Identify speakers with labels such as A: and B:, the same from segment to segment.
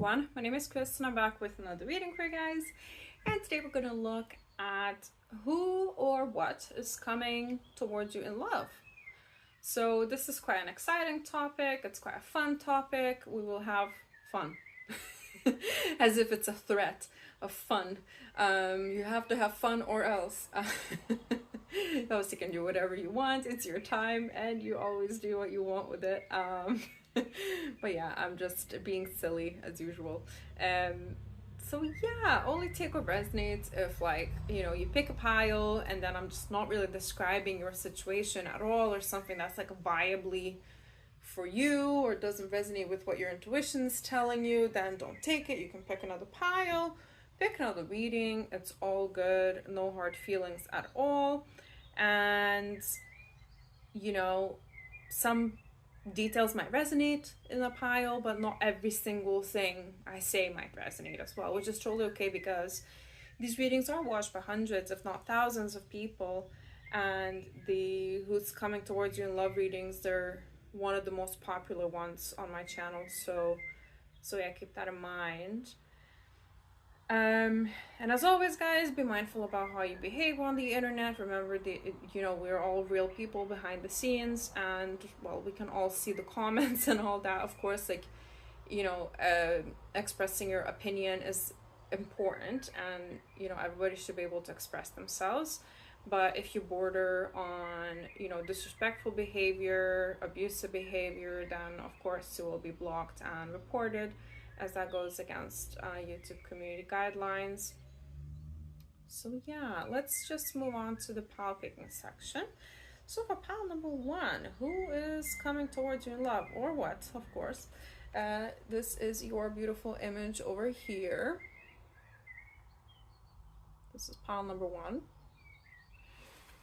A: everyone, my name is Chris and I'm back with another reading for you guys, and today we're going to look at who or what is coming towards you in love. So this is quite an exciting topic, it's quite a fun topic. We will have fun as if it's a threat of fun. You have to have fun or else. Else you can do whatever you want, it's your time and you always do what you want with it. But yeah, I'm just being silly as usual. So yeah, only take what resonates. If you pick a pile and then I'm just not really describing your situation at all, or something that's like viably for you or doesn't resonate with what your intuition's telling you, then don't take it. You can pick another pile, pick another reading. It's all good, no hard feelings at all. And some details might resonate in a pile, but not every single thing I say might resonate as well, which is totally okay, because these readings are watched by hundreds, if not thousands of people, and the who's coming towards you in love readings, they're one of the most popular ones on my channel, so yeah, keep that in mind. And as always, guys, be mindful about how you behave on the internet. Remember, we're all real people behind the scenes, and well, we can all see the comments and all that. Of course, expressing your opinion is important, and everybody should be able to express themselves. But if you border on disrespectful behavior, abusive behavior, then of course you will be blocked and reported, as that goes against YouTube community guidelines. So yeah, let's just move on to the pile picking section. So for pile number one, who is coming towards you in love, or what, of course. This is your beautiful image over here. This is pile number one.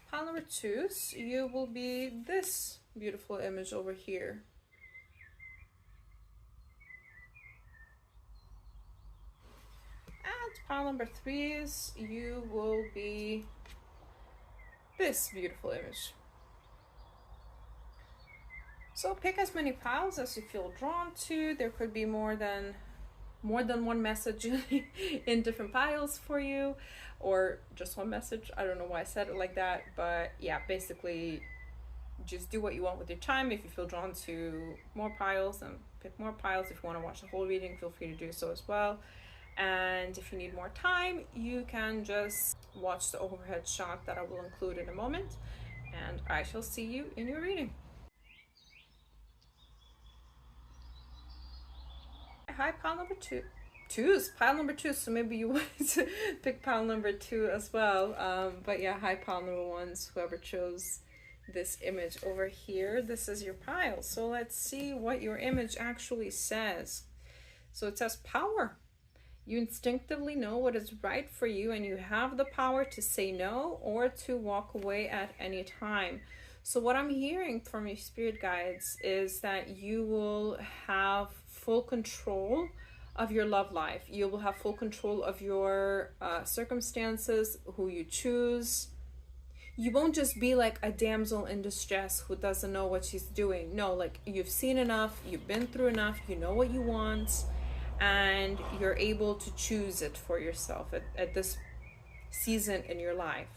A: Pile number two, you will be this beautiful image over here. Pile number three is you will be this beautiful image. So pick as many piles as you feel drawn to. There could be more than one message in different piles for you, or just one message. I don't know why I said it like that, but yeah, basically just do what you want with your time. If you feel drawn to more piles, then pick more piles. If you want to watch the whole reading, feel free to do so as well. And if you need more time, you can just watch the overhead shot that I will include in a moment, and I shall see you in your reading. Hi, pile number two. Pile number two, so maybe you want to pick pile number two as well. But yeah, hi, pile number ones, whoever chose this image over here. This is your pile. So let's see what your image actually says. So it says power. You instinctively know what is right for you, and you have the power to say no or to walk away at any time. So what I'm hearing from your spirit guides is that you will have full control of your love life. You will have full control of your circumstances, who you choose. You won't just be like a damsel in distress who doesn't know what she's doing. No, like, you've seen enough, you've been through enough, you know what you want, and you're able to choose it for yourself at this season in your life.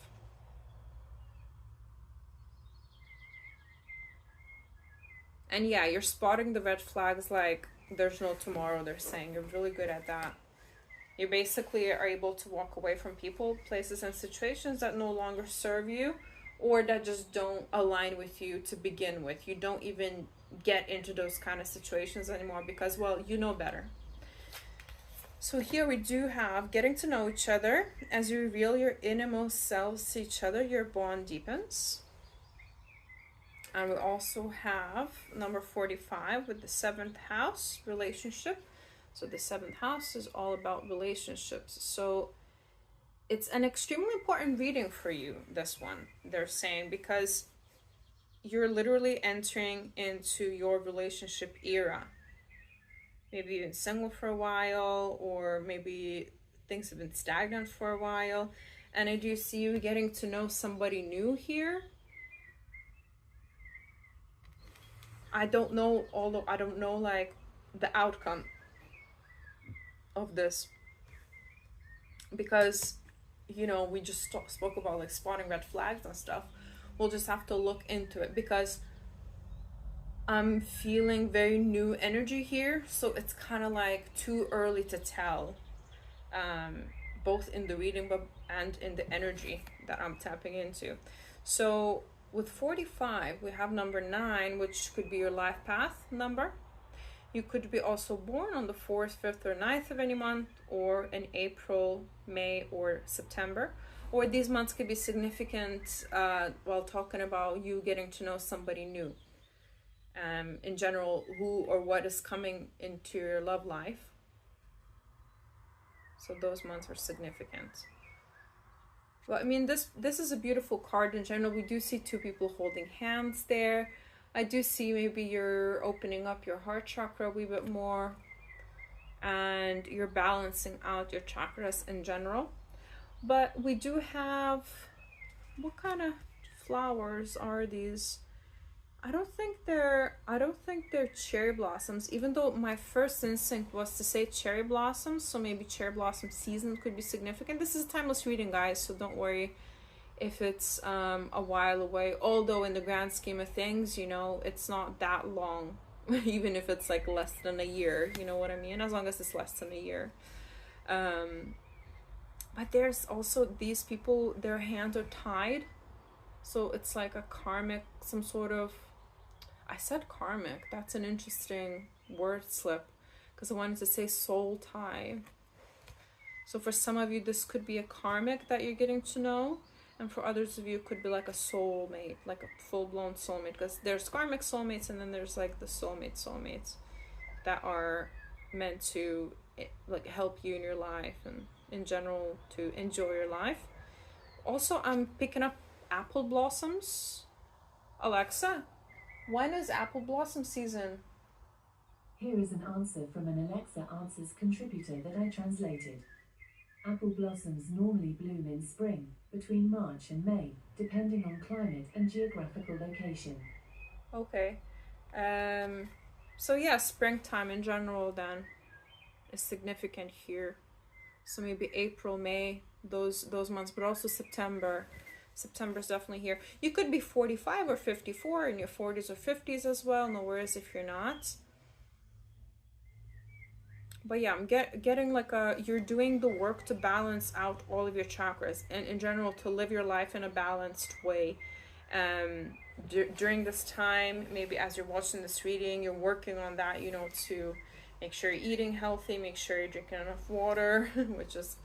A: And yeah, you're spotting the red flags like there's no tomorrow, they're saying. You're really good at that. You basically are able to walk away from people, places, and situations that no longer serve you, or that just don't align with you to begin with. You don't even get into those kind of situations anymore because, well, you know better. So here we do have getting to know each other. As you reveal your innermost selves to each other, your bond deepens. And we also have number 45 with the 7th house, relationship. So the 7th house is all about relationships. So it's an extremely important reading for you, this one, they're saying, because you're literally entering into your relationship era. Maybe you've been single for a while, or maybe things have been stagnant for a while. And I do see you getting to know somebody new here. I don't know like the outcome of this, because, you know, we just spoke about like spotting red flags and stuff. We'll just have to look into it, because I'm feeling very new energy here, so it's kind of like too early to tell, both in the reading and in the energy that I'm tapping into. So with 45, we have number 9, which could be your life path number. You could be also born on the 4th, 5th, or 9th of any month, or in April, May, or September. Or these months could be significant while talking about you getting to know somebody new. In general, who or what is coming into your love life. So those months are significant. Well, I mean, this is a beautiful card in general. We do see 2 people holding hands there. I do see maybe you're opening up your heart chakra a wee bit more, and you're balancing out your chakras in general. But we do have, what kind of flowers are these? I don't think they're cherry blossoms, even though my first instinct was to say cherry blossoms, so maybe cherry blossom season could be significant. This is a timeless reading, guys, so don't worry if it's a while away, although in the grand scheme of things, you know, it's not that long. Even if it's like less than a year, you know what I mean, as long as it's less than a year. But there's also these people, their hands are tied, so it's like a karmic, some sort of, I said karmic, that's an interesting word slip, because I wanted to say soul tie. So for some of you, this could be a karmic that you're getting to know, and for others of you, it could be like a soulmate, like a full-blown soulmate, because there's karmic soulmates, and then there's like the soulmates that are meant to like help you in your life and in general to enjoy your life. Also, I'm picking up apple blossoms. Alexa, when is apple blossom season?
B: Here is an answer from an Alexa Answers contributor that I translated. Apple blossoms normally bloom in spring, between March and May, depending on climate and geographical location.
A: Okay. So yeah, springtime in general then is significant here. So maybe April, May, those months, but also September. September's definitely here. You could be 45 or 54 in your 40s or 50s as well. No worries if you're not. But yeah, I'm getting like you're doing the work to balance out all of your chakras and in general to live your life in a balanced way. During this time, maybe as you're watching this reading, you're working on that, you know, to make sure you're eating healthy, make sure you're drinking enough water, which is,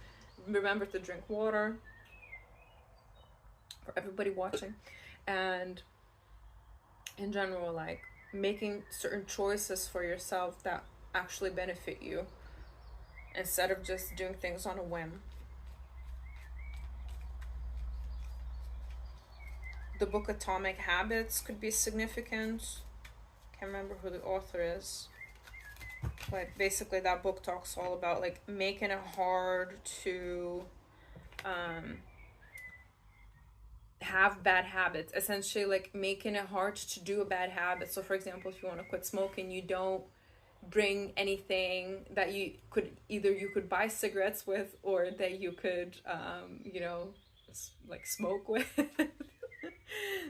A: remember to drink water for everybody watching. And in general, like making certain choices for yourself that actually benefit you instead of just doing things on a whim. The book Atomic Habits could be significant. Can't remember who the author is, but basically that book talks all about like making it hard to have bad habits, essentially like making it hard to do a bad habit. So for example, if you want to quit smoking, you don't bring anything that you could buy cigarettes with, or that you could you know, like smoke with.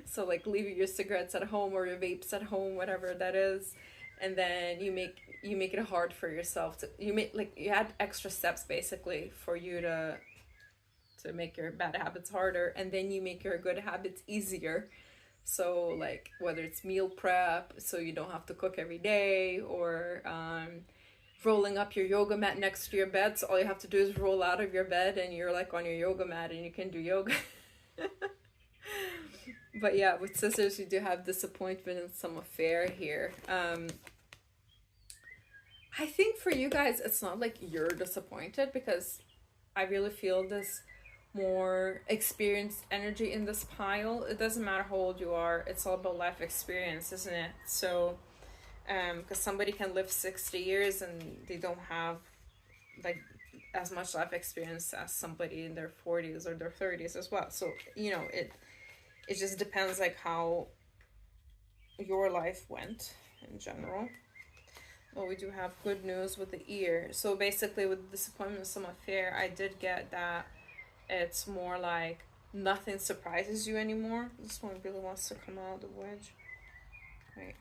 A: So like leaving your cigarettes at home or your vapes at home, whatever that is, and then you make it hard for yourself to, you add extra steps basically for you to make your bad habits harder, and then you make your good habits easier. So like whether it's meal prep so you don't have to cook every day, or rolling up your yoga mat next to your bed, so all you have to do is roll out of your bed and you're like on your yoga mat and you can do yoga. But yeah, with Scissors, you do have disappointment and some affair here. I think for you guys, it's not like you're disappointed, because I really feel this more experienced energy in this pile. It doesn't matter how old you are, it's all about life experience, isn't it? So because somebody can live 60 years and they don't have like as much life experience as somebody in their 40s or their 30s as well. So you know, it just depends like how your life went in general. Well, we do have good news with the ear. So basically, with the disappointment of some affair, I did get that it's more like nothing surprises you anymore. This one really wants to come out, the wedge. Right.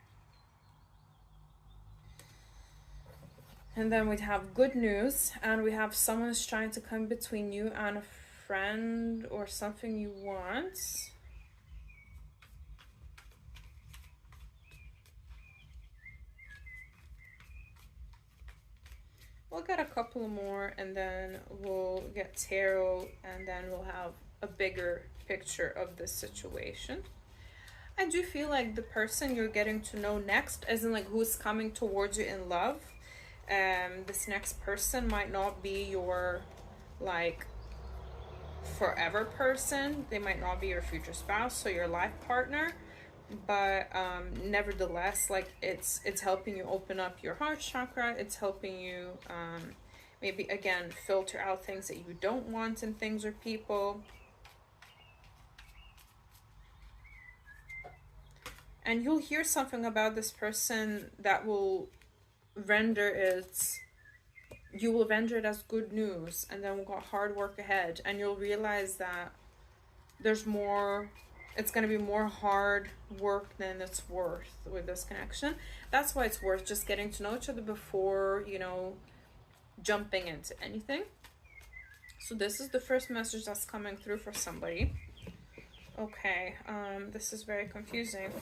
A: And then we'd have good news, and we have someone's trying to come between you and a friend or something you want. We'll get a couple more, and then we'll get tarot, and then we'll have a bigger picture of this situation. I do feel like the person you're getting to know next, as in like who's coming towards you in love, this next person might not be your like forever person. They might not be your future spouse or your life partner, but nevertheless, like it's helping you open up your heart chakra. It's helping you maybe again filter out things that you don't want in things or people. And you'll hear something about this person that will render it, you will render it as good news, and then we've got hard work ahead, and you'll realize that there's more, it's going to be more hard work than it's worth with this connection. That's why it's worth just getting to know each other before, you know, jumping into anything. So this is the first message that's coming through for somebody. Okay, this is very confusing.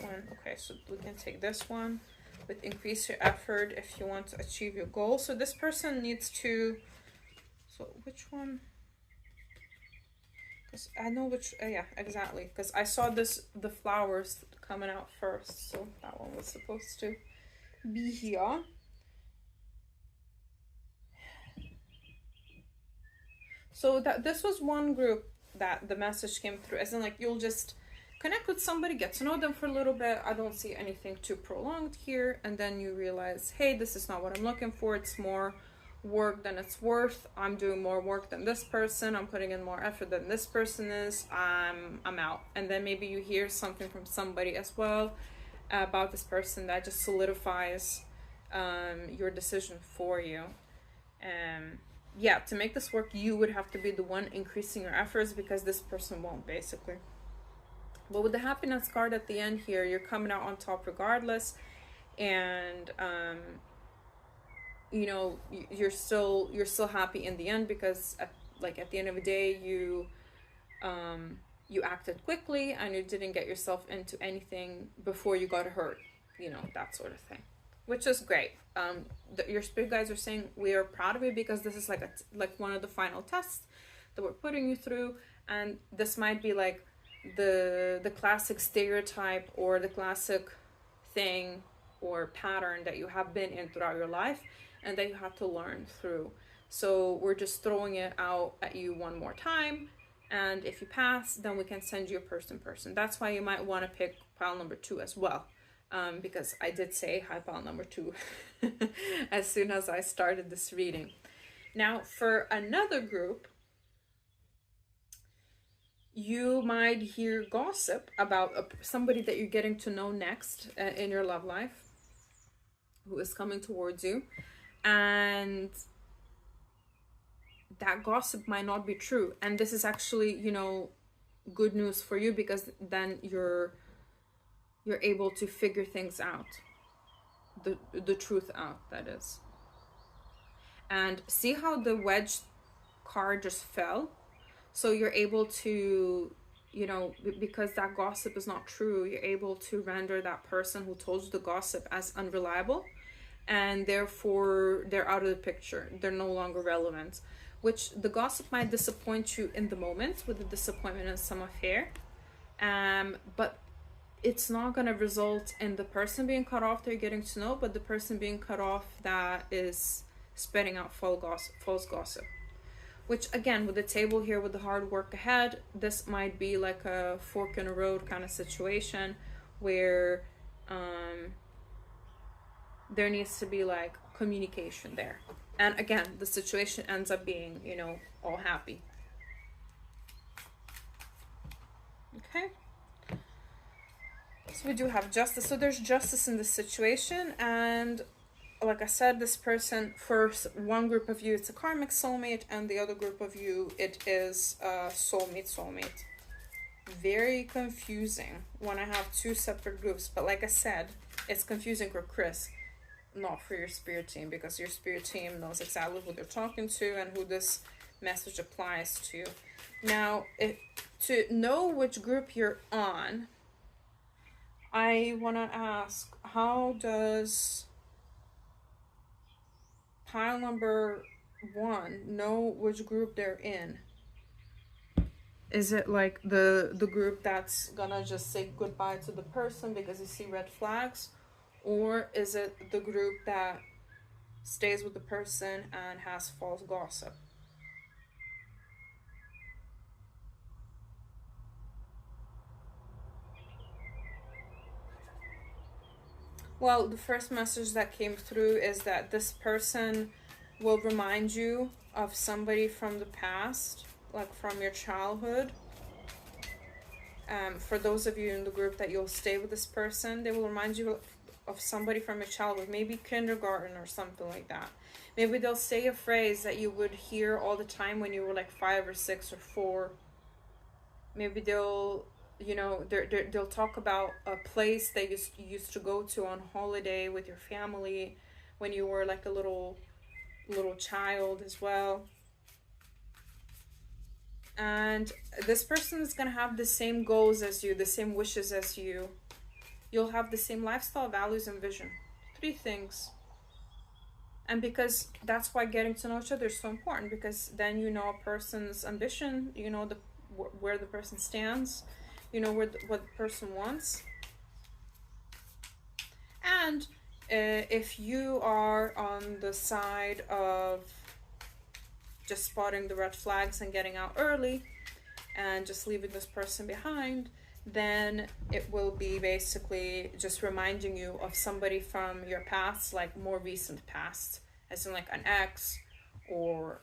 A: Okay, so we can take this one with increase your effort if you want to achieve your goal. So this person needs to, so which one? Because I know which, yeah, exactly. Because I saw this, the flowers coming out first. So that one was supposed to be here. So that this was one group that the message came through, as in like you'll just connect with somebody, get to know them for a little bit. I don't see anything too prolonged here, and then you realize, hey, this is not what I'm looking for. It's more work than it's worth. I'm doing more work than this person. I'm putting in more effort than this person is. I'm out. And then maybe you hear something from somebody as well about this person that just solidifies your decision for you. Yeah, to make this work, you would have to be the one increasing your efforts, because this person won't, basically. But with the happiness card at the end here, you're coming out on top regardless, and you know, you're still happy in the end, because at the end of the day, you acted quickly and you didn't get yourself into anything before you got hurt, you know, that sort of thing, which is great. Your spirit guides are saying we are proud of you, because this is like one of the final tests that we're putting you through, and this might be like the classic stereotype or the classic thing or pattern that you have been in throughout your life and that you have to learn through. So we're just throwing it out at you one more time, and if you pass, then we can send you a person. That's why you might want to pick pile number 2 as well. Because I did say hi pile number 2 as soon as I started this reading. Now for another group, you might hear gossip about somebody that you're getting to know next in your love life, who is coming towards you, and that gossip might not be true. And this is actually, you know, good news for you, because then you're able to figure things out, the truth out, that is. And see how the wedge card just fell? So you're able to, you know, because that gossip is not true, you're able to render that person who told you the gossip as unreliable, and therefore they're out of the picture. They're no longer relevant. Which the gossip might disappoint you in the moment with the disappointment in some affair, but it's not going to result in the person being cut off that you're getting to know, but the person being cut off that is spreading out false gossip. Which again, with the table here, with the hard work ahead, this might be like a fork in the road kind of situation where there needs to be like communication there. And again, the situation ends up being, you know, all happy. Okay. So we do have justice. So there's justice in this situation, and like I said, this person, for one group of you, it's a karmic soulmate, and the other group of you, it is a soulmate. Very confusing when I have two separate groups. But like I said, it's confusing for Chris, not for your spirit team, because your spirit team knows exactly who they're talking to and who this message applies to. Now, to know which group you're on, I want to ask, how does pile number 1 know which group they're in? Is it like the group that's gonna just say goodbye to the person because you see red flags? Or is it the group that stays with the person and has false gossip? Well, the first message that came through is that this person will remind you of somebody from the past, like from your childhood. For those of you in the group that you'll stay with this person, they will remind you of somebody from your childhood, maybe kindergarten or something like that. Maybe they'll say a phrase that you would hear all the time when you were like 5 or 6 or 4. Maybe they'll they'll talk about a place that you used to go to on holiday with your family when you were like a little child as well. And this person is going to have the same goals as you, the same wishes as you. You'll have the same lifestyle, values, and vision. 3 things. And because that's why getting to know each other is so important, because then you know a person's ambition, you know where the person stands, you know what the person wants. And if you are on the side of just spotting the red flags and getting out early and just leaving this person behind, then it will be basically just reminding you of somebody from your past, like more recent past, as in like an ex, or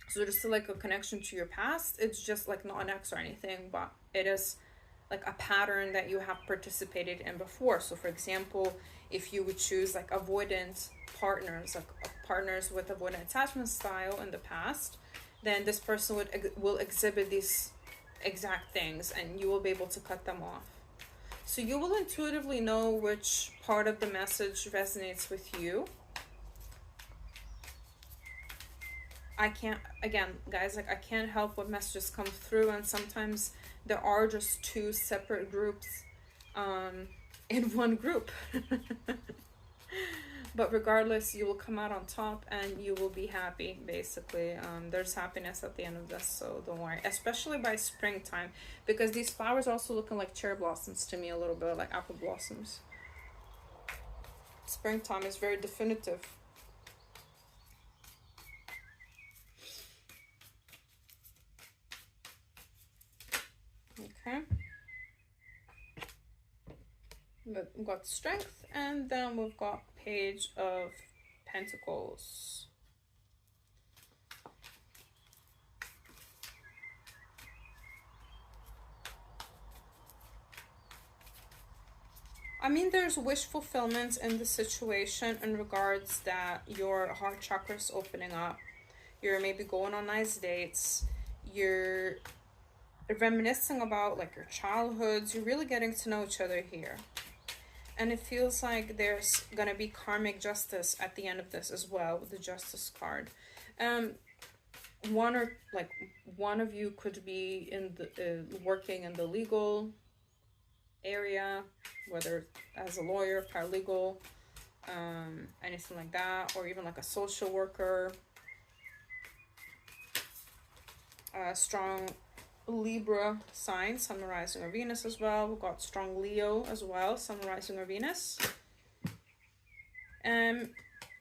A: so there's still like a connection to your past. It's just like not an ex or anything, but it is like a pattern that you have participated in before. So for example, if you would choose like avoidant partners, like partners with avoidant attachment style in the past, then this person will exhibit these exact things, and you will be able to cut them off. So you will intuitively know which part of the message resonates with you. I can't, again, guys, like I can't help what messages come through, and sometimes there are just 2 separate groups in one group. But regardless, you will come out on top and you will be happy, basically. There's happiness at the end of this, so don't worry. Especially by springtime, because these flowers are also looking like cherry blossoms to me, a little bit like apple blossoms. Springtime is very definitive. Okay. We've got strength, and then we've got Page of Pentacles. I mean, there's wish fulfillment in the situation in regards that your heart chakra is opening up. You're maybe going on nice dates. You're reminiscing about like your childhoods. You're really getting to know each other here. And it feels like there's gonna be karmic justice at the end of this as well, with the Justice card. One of you could be in the working in the legal area, whether as a lawyer, paralegal, anything like that, or even like a social worker. Strong Libra sign, Sun, Rising, or Venus as well. We've got strong Leo as well, Sun, Rising, or Venus.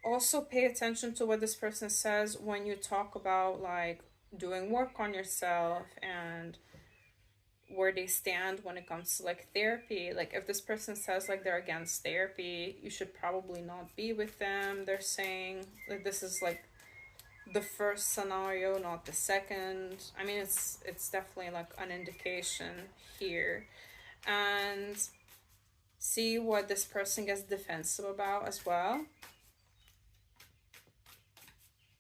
A: Also pay attention to what this person says when you talk about like doing work on yourself and where they stand when it comes to like therapy. Like if this person says like they're against therapy, you should probably not be with them. They're saying that this is like the first scenario, not the second. I mean, it's definitely like an indication here. And see what this person gets defensive about as well.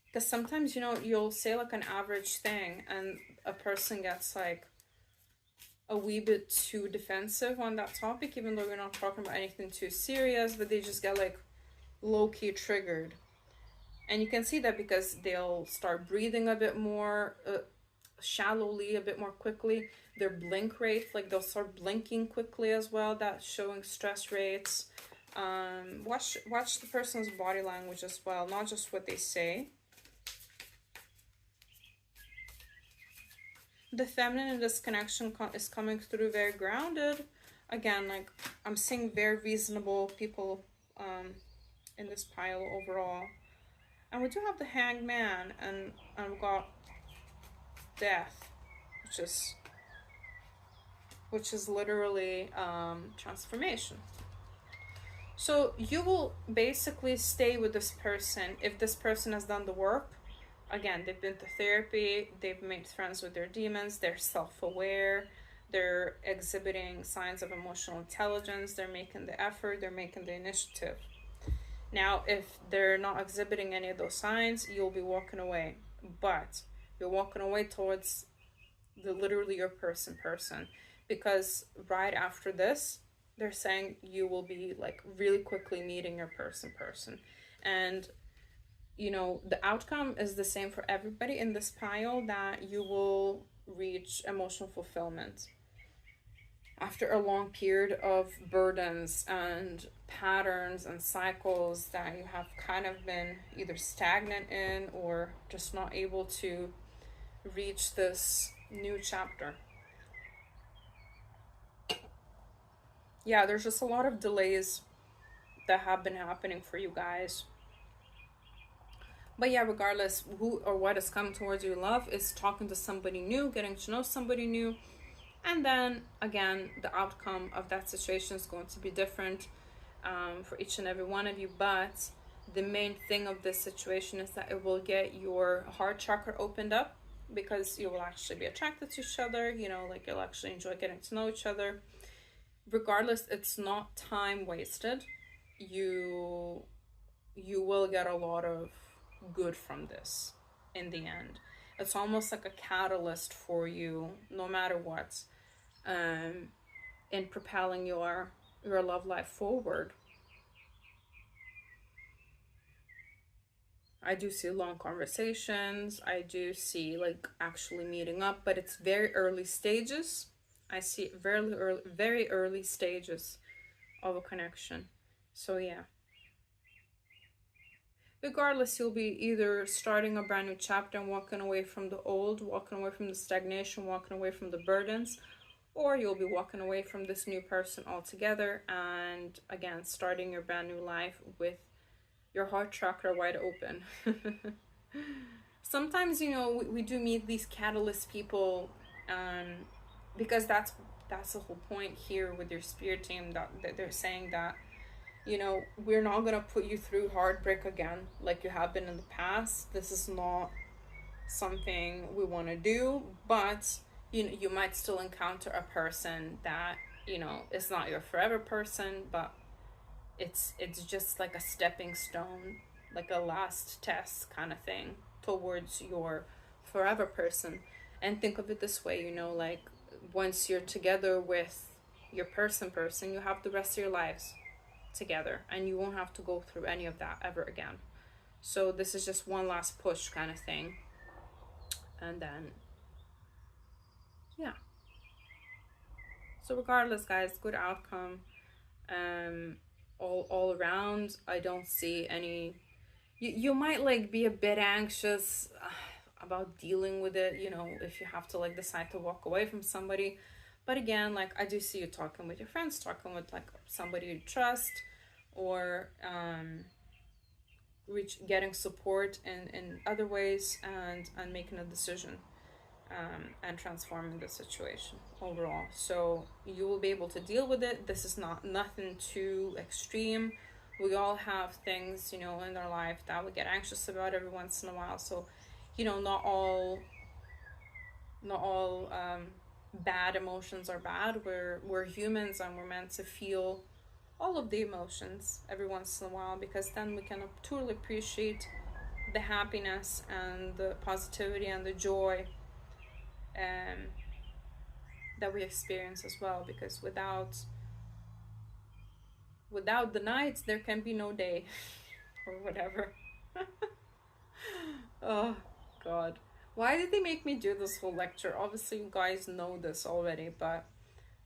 A: Because sometimes, you know, you'll say like an average thing and a person gets like a wee bit too defensive on that topic, even though you're not talking about anything too serious, but they just get like low-key triggered. And you can see that because they'll start breathing a bit more shallowly, a bit more quickly. Their blink rate, like they'll start blinking quickly as well. That's showing stress rates. Watch the person's body language as well, not just what they say. The feminine in this connection is coming through very grounded. Again, like I'm seeing very reasonable people in this pile overall. And we do have the Hanged Man, and we've got Death, which is literally transformation. So you will basically stay with this person if this person has done the work. Again, they've been to therapy, they've made friends with their demons, they're self-aware, they're exhibiting signs of emotional intelligence, they're making the effort, they're making the initiative. Now, if they're not exhibiting any of those signs, you'll be walking away. But you're walking away towards literally your person. Because right after this, they're saying you will be like really quickly meeting your person. And you know, the outcome is the same for everybody in this pile, that you will reach emotional fulfillment after a long period of burdens and patterns and cycles that you have kind of been either stagnant in or just not able to reach this new chapter. Yeah, there's just a lot of delays that have been happening for you guys. But yeah, regardless, who or what is coming towards you in love is talking to somebody new, getting to know somebody new. And then again, the outcome of that situation is going to be different for each and every one of you. But the main thing of this situation is that it will get your heart chakra opened up, because you will actually be attracted to each other. You know, like you'll actually enjoy getting to know each other. Regardless, it's not time wasted. You will get a lot of good from this in the end. It's almost like a catalyst for you, no matter what, in propelling your love life forward. I do see long conversations. I do see like actually meeting up, but it's very early stages. I see very early stages of a connection. So yeah. Regardless, you'll be either starting a brand new chapter and walking away from the old, walking away from the stagnation, walking away from the burdens, or you'll be walking away from this new person altogether and again starting your brand new life with your heart chakra wide open. Sometimes, you know, we do meet these catalyst people, because that's the whole point here with your spirit team, that they're saying that, you know, we're not going to put you through heartbreak again like you have been in the past. This is not something we want to do, but you know, you might still encounter a person that, you know, is not your forever person, but it's just like a stepping stone, like a last test kind of thing towards your forever person. And think of it this way, you know, like once you're together with your person, you have the rest of your lives together and you won't have to go through any of that ever again. So this is just one last push kind of thing. And then yeah, so regardless, guys, good outcome all around. I don't see any, you might like be a bit anxious about dealing with it, you know, if you have to like decide to walk away from somebody. But again, like I do see you talking with your friends, talking with like somebody you trust, or getting support in other ways, and making a decision, and transforming the situation overall. So you will be able to deal with it. This is nothing too extreme. We all have things, you know, in our life that we get anxious about every once in a while. So, you know, not all bad emotions are bad. We're humans and we're meant to feel all of the emotions every once in a while, because then we can truly appreciate the happiness and the positivity and the joy um, that we experience as well, because without the night there can be no day or whatever. Oh god, why did they make me do this whole lecture? Obviously you guys know this already, but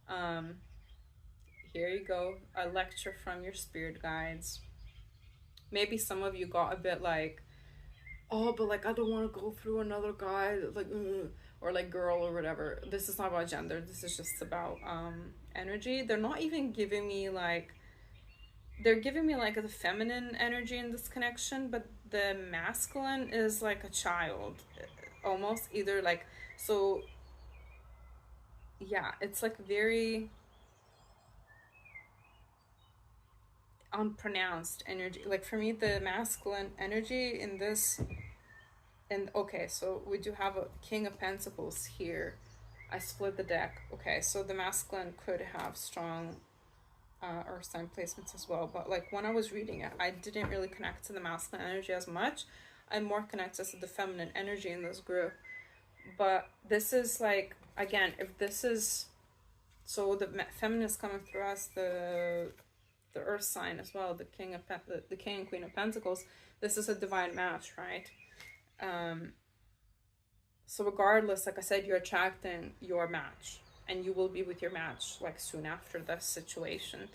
A: um here you go, a lecture from your spirit guides. Maybe some of you got a bit like, oh, but like I don't want to go through another guy, like or like girl or whatever. This is not about gender, this is just about energy. They're not even giving me like, they're giving me like the feminine energy in this connection, but the masculine is like a child almost, either like, so yeah, it's like very unpronounced energy. Like for me, the masculine energy in this, and okay, so we do have a King of Pentacles here. I split the deck. Okay, so the masculine could have strong earth sign placements as well, but like when I was reading it, I didn't really connect to the masculine energy as much. I'm more connected to the feminine energy in this group. But this is like, again, if this is, so the feminine is coming through us, the earth sign as well, the king of the king and queen of pentacles. This is a divine match, right? So regardless, like I said, you're attracting your match, and you will be with your match like soon after this situation.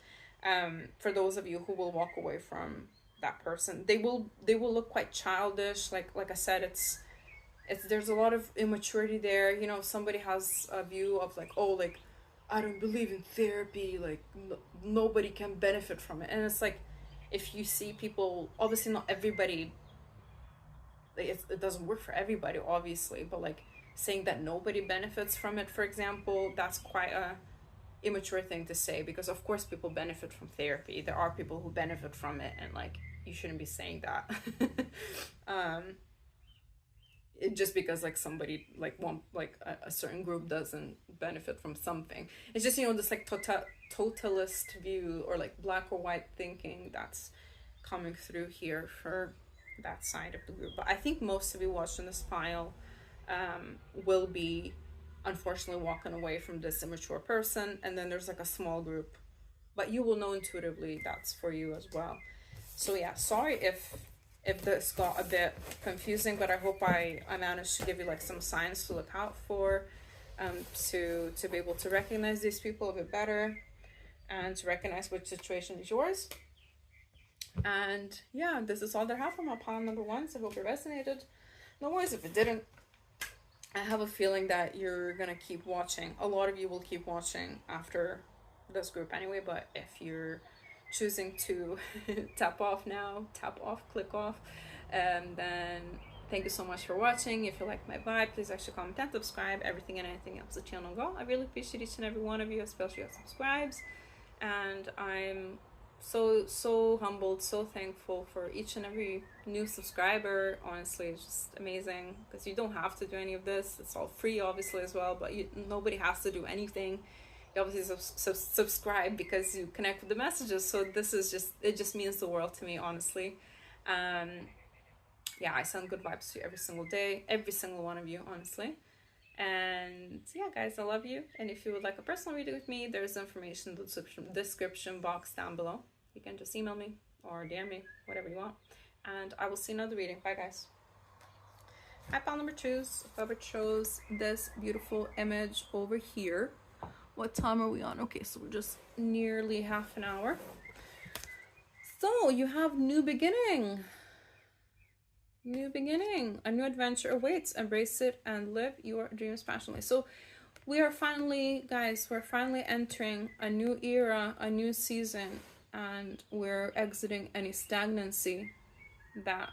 A: For those of you who will walk away from that person, they will look quite childish. Like I said, it's there's a lot of immaturity there. You know, somebody has a view of like, oh, like I don't believe in therapy, like nobody can benefit from it. And it's like, if you see people, obviously not everybody, it doesn't work for everybody obviously, but like saying that nobody benefits from it, for example, that's quite a immature thing to say, because of course people benefit from therapy. There are people who benefit from it, and like you shouldn't be saying that. Just because like somebody like one, like a certain group doesn't benefit from something, it's just, you know, this like totalist view or like black or white thinking that's coming through here for that side of the group. But I think most of you watching this file will be unfortunately walking away from this immature person, and then there's like a small group, but you will know intuitively that's for you as well. So yeah, sorry if this got a bit confusing, but I hope I managed to give you like some signs to look out for, to be able to recognize these people a bit better, and to recognize which situation is yours. And yeah, this is all that I have for my pile number one. So I hope it resonated. No worries if it didn't. I have a feeling that you're gonna keep watching. A lot of you will keep watching after this group anyway, but if you're choosing to tap off now, tap off, click off, then thank you so much for watching. If you like my vibe, please actually comment and subscribe. Everything and anything helps the channel go. I really appreciate each and every one of you, especially who subscribes, and I'm so humbled, so thankful for each and every new subscriber. Honestly, it's just amazing, because you don't have to do any of this. It's all free obviously as well, but nobody has to do anything. You obviously subscribe because you connect with the messages, so this is just, it just means the world to me, honestly. Yeah, I send good vibes to you every single day, every single one of you, honestly. And yeah, guys, I love you. And if you would like a personal reading with me, there's information in the description box down below. You can just email me or DM me, whatever you want, and I will see another reading. Bye guys. Hi, pile number twos. Whoever chose this beautiful image over here, what time are we on? Okay, so we're just nearly half an hour. So you have new beginning. New beginning. A new adventure awaits. Embrace it and live your dreams passionately. So we are finally, guys, we're finally entering a new era, a new season, and we're exiting any stagnancy that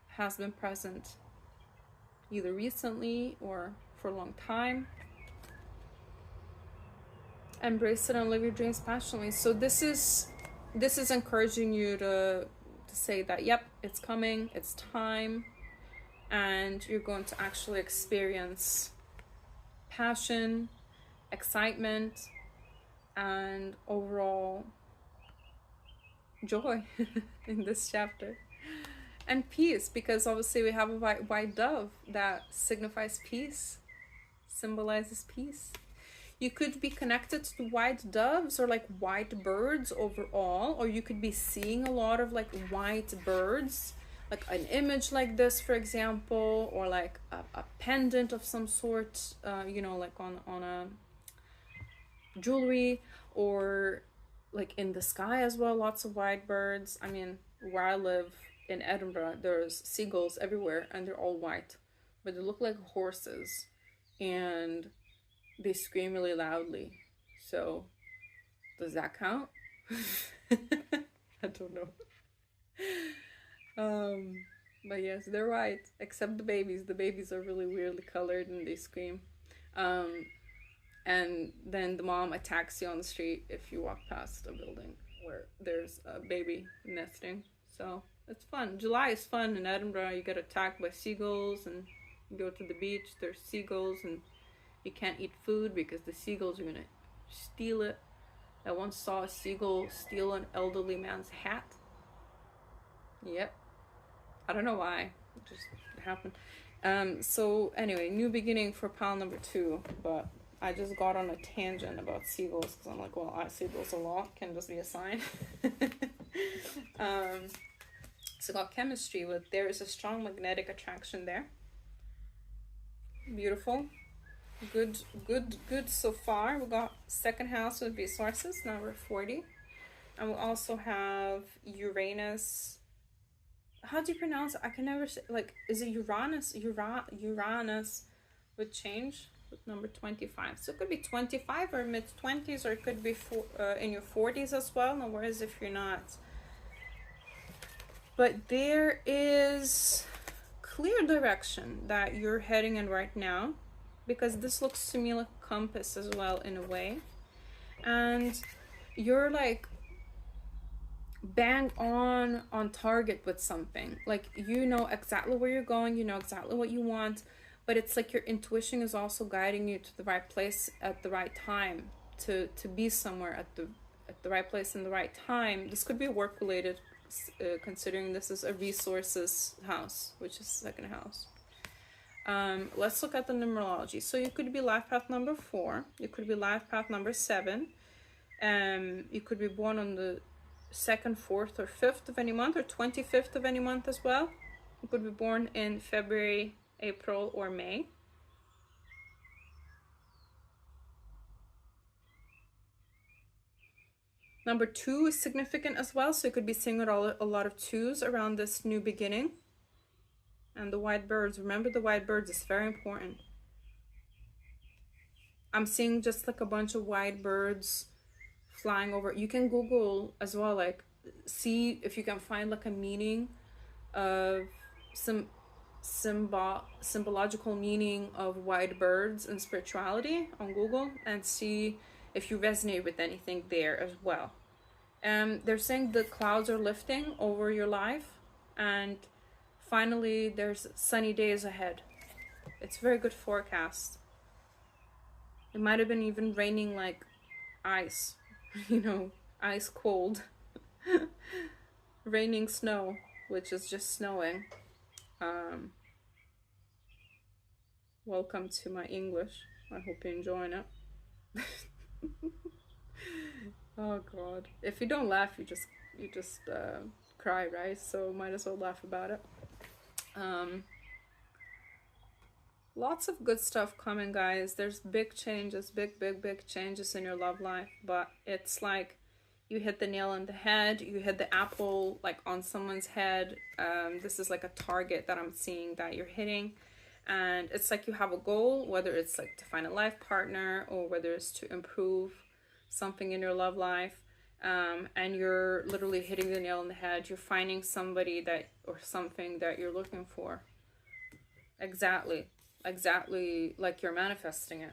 A: has been present either recently or for a long time. Embrace it and live your dreams passionately. So this is encouraging you to say that, yep, it's coming, it's time, and you're going to actually experience passion, excitement, and overall joy in this chapter. And peace, because obviously we have a white dove that signifies peace, symbolizes peace. You could be connected to white doves or like white birds overall, or you could be seeing a lot of like white birds, like an image like this, for example, or like a pendant of some sort, like on a jewelry, or like in the sky as well, lots of white birds. I mean, where I live in Edinburgh, there's seagulls everywhere and they're all white, but they look like horses and they scream really loudly. So does that count? I don't know. But yes, they're white, except the babies. The babies are really weirdly colored and they scream. And then the mom attacks you on the street if you walk past a building where there's a baby nesting. So it's fun. July is fun in Edinburgh. You get attacked by seagulls, and you go to the beach, there's seagulls, and you can't eat food because the seagulls are gonna steal it. I once saw a seagull steal an elderly man's hat. Yep. I don't know why. It just happened. So anyway, new beginning for pile number 2, but I just got on a tangent about seagulls because I'm like, well, I see those a lot. Can this be a sign? So got chemistry with there is a strong magnetic attraction there. Beautiful. Good so far. We got second house with resources, number 40. And we also have Uranus. How do you pronounce it? I can never say, like, is it Uranus? Uranus would change with number 25. So it could be 25 or mid-20s, or it could be in your 40s as well. No worries if you're not. But there is clear direction that you're heading in right now, because this looks to me like a compass as well in a way. And you're like bang on target with something. Like, you know exactly where you're going, you know exactly what you want, but it's like your intuition is also guiding you to the right place at the right time, to be somewhere at the right place in the right time. This could be work related, considering this is a resources house, which is second house. Let's look at the numerology. So you could be life path number 4, you could be life path number 7, you could be born on the 2nd, 4th, or 5th of any month, or 25th of any month as well. You could be born in February, April, or May. Number 2 is significant as well, so you could be seeing a lot of 2s around this new beginning. And the white birds, remember the white birds is very important. I'm seeing just like a bunch of white birds flying over. You can Google as well, like see if you can find like a meaning of some symbological meaning of white birds and spirituality on Google, and see if you resonate with anything there as well. They're saying the clouds are lifting over your life, and finally there's sunny days ahead. It's a very good forecast. It might have been even raining like ice, ice cold. Raining snow, which is just snowing. Welcome to my English. I hope you're enjoying it. Oh god. If you don't laugh, you just cry, right? So might as well laugh about it. Lots of good stuff coming, guys. There's big changes, big changes in your love life, but it's like you hit the nail on the head, you hit the apple like on someone's head. This is like a target that I'm seeing that you're hitting, and it's like you have a goal, whether it's like to find a life partner or whether it's to improve something in your love life, and you're literally hitting the nail on the head. You're finding somebody that or something that you're looking for. Exactly like you're manifesting it.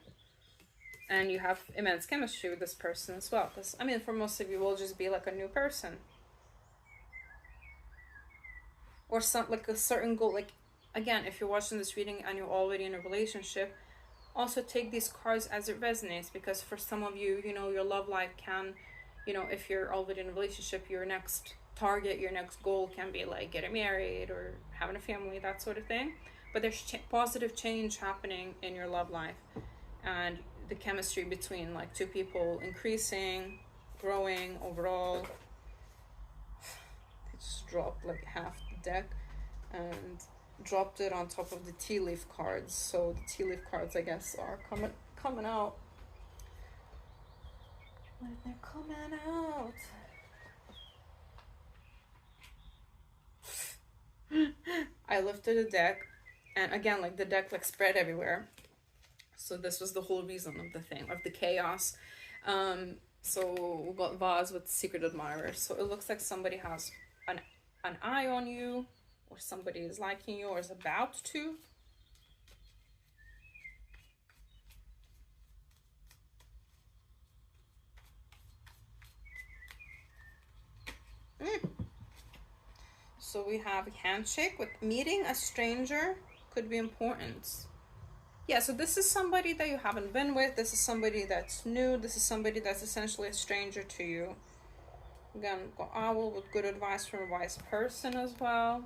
A: And you have immense chemistry with this person as well, because I mean, for most of you, will just be like a new person or some like a certain goal. Like, again, if you're watching this reading and you're already in a relationship, also take these cards as it resonates, because for some of you, your love life can, if you're already in a relationship, your next target, your next goal can be like getting married or having a family, that sort of thing. But there's positive change happening in your love life, and the chemistry between like two people increasing, growing overall. I just dropped like half the deck and dropped it on top of the tea leaf cards. So the tea leaf cards, I guess, are coming out. When they're coming out. I lifted a deck, and again, like the deck like spread everywhere. So this was the whole reason of the thing, of the chaos. So we got vase with secret admirers. So it looks like somebody has an eye on you, or somebody is liking you or is about to. So we have a handshake with meeting a stranger could be important. Yeah, so this is somebody that you haven't been with. This is somebody that's new. This is somebody that's essentially a stranger to you. Again, got owl with good advice from a wise person as well.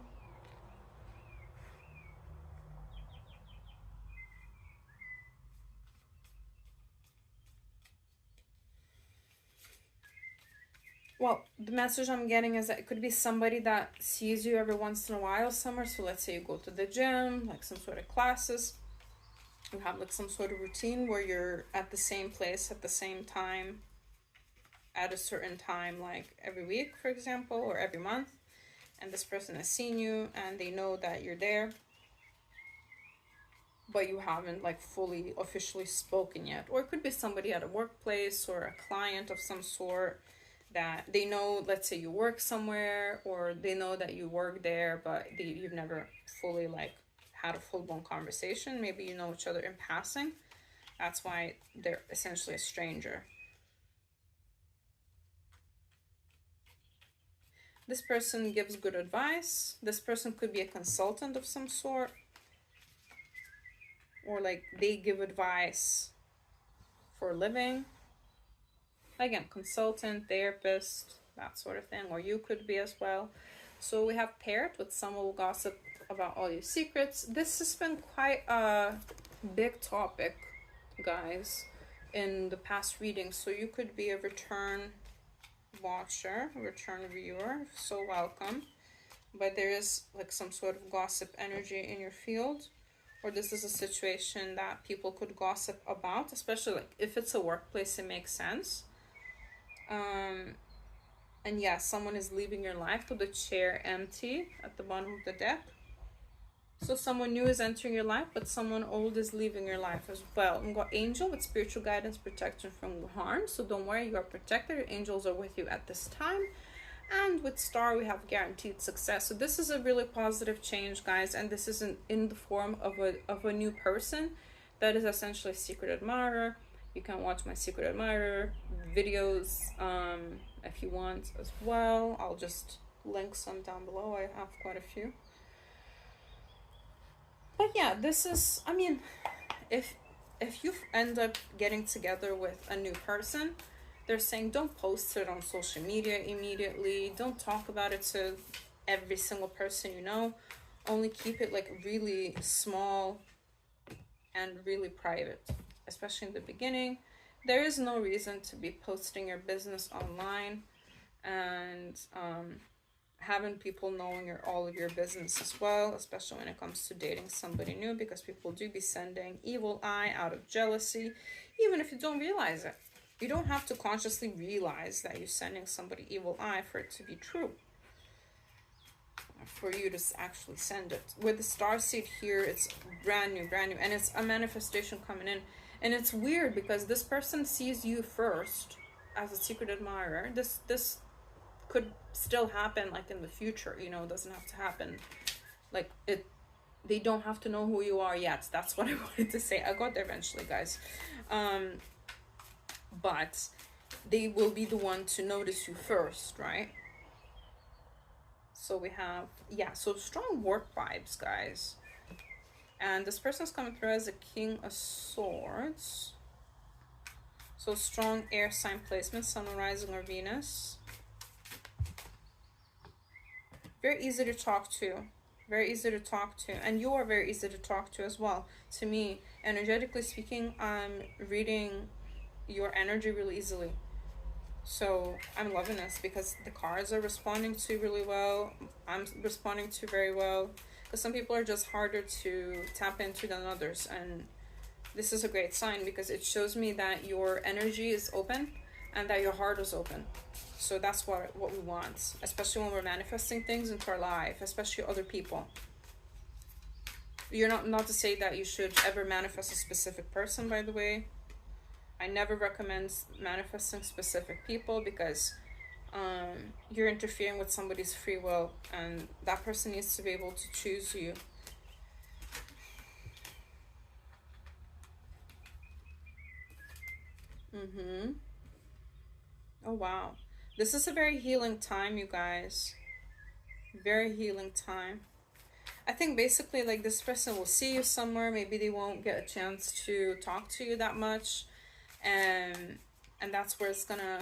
A: Well, the message I'm getting is that it could be somebody that sees you every once in a while somewhere. So let's say you go to the gym, like some sort of classes. You have like some sort of routine where you're at the same place at the same time at a certain time, like every week, for example, or every month. And this person has seen you and they know that you're there, but you haven't like fully officially spoken yet. Or it could be somebody at a workplace or a client of some sort that they know, let's say you work somewhere, or they know that you work there, but you've never fully like had a full-blown conversation. Maybe you know each other in passing. That's why they're essentially a stranger. This person gives good advice. This person could be a consultant of some sort, or like they give advice for a living. Again, consultant, therapist, that sort of thing, or you could be as well. So we have paired with someone who will gossip about all your secrets. This has been quite a big topic, guys, in the past readings. So you could be a return watcher, a return viewer, so welcome. But there is like some sort of gossip energy in your field, or this is a situation that people could gossip about, especially like if it's a workplace, it makes sense. And yeah, someone is leaving your life with the chair empty at the bottom of the deck. So someone new is entering your life, but someone old is leaving your life as well. And got angel with spiritual guidance, protection from harm. So don't worry, you are protected. Your angels are with you at this time. And with star, we have guaranteed success. So this is a really positive change, guys. And this is in the form of a new person that is essentially a secret admirer. You can watch my secret admirer videos if you want as well. I'll just link some down below. I have quite a few. But yeah, this is, I mean, if you end up getting together with a new person, they're saying don't post it on social media immediately. Don't talk about it to every single person you know. Only keep it like really small and really private, especially in the beginning. There is no reason to be posting your business online and having people knowing all of your business as well, especially when it comes to dating somebody new, because people do be sending evil eye out of jealousy, even if you don't realize it. You don't have to consciously realize that you're sending somebody evil eye for it to be true, for you to actually send it. With the star seed here, it's brand new, and it's a manifestation coming in. And it's weird because this person sees you first as a secret admirer. This could still happen like in the future, you know. It doesn't have to happen like it. They don't have to know who you are yet. That's what I wanted to say. I got there eventually, guys. But they will be the one to notice you first, right? So we have, yeah, so strong work vibes, guys. And this person's coming through as a King of Swords. So strong air sign placement, Sun, Rising, or Venus. very easy to talk to. Very easy to talk to. And you are very easy to talk to as well. To me, energetically speaking, I'm reading your energy really easily. So I'm loving this because the cards are responding to really well. I'm responding to very well. Because some people are just harder to tap into than others. And this is a great sign because it shows me that your energy is open and that your heart is open. So that's what we want, especially when we're manifesting things into our life, especially other people. You're not to say that you should ever manifest a specific person, by the way. I never recommend manifesting specific people because you're interfering with somebody's free will, and that person needs to be able to choose you. Oh wow, this is a very healing time, you guys. Very healing time. I think basically like this person will see you somewhere. Maybe they won't get a chance to talk to you that much, and that's where it's gonna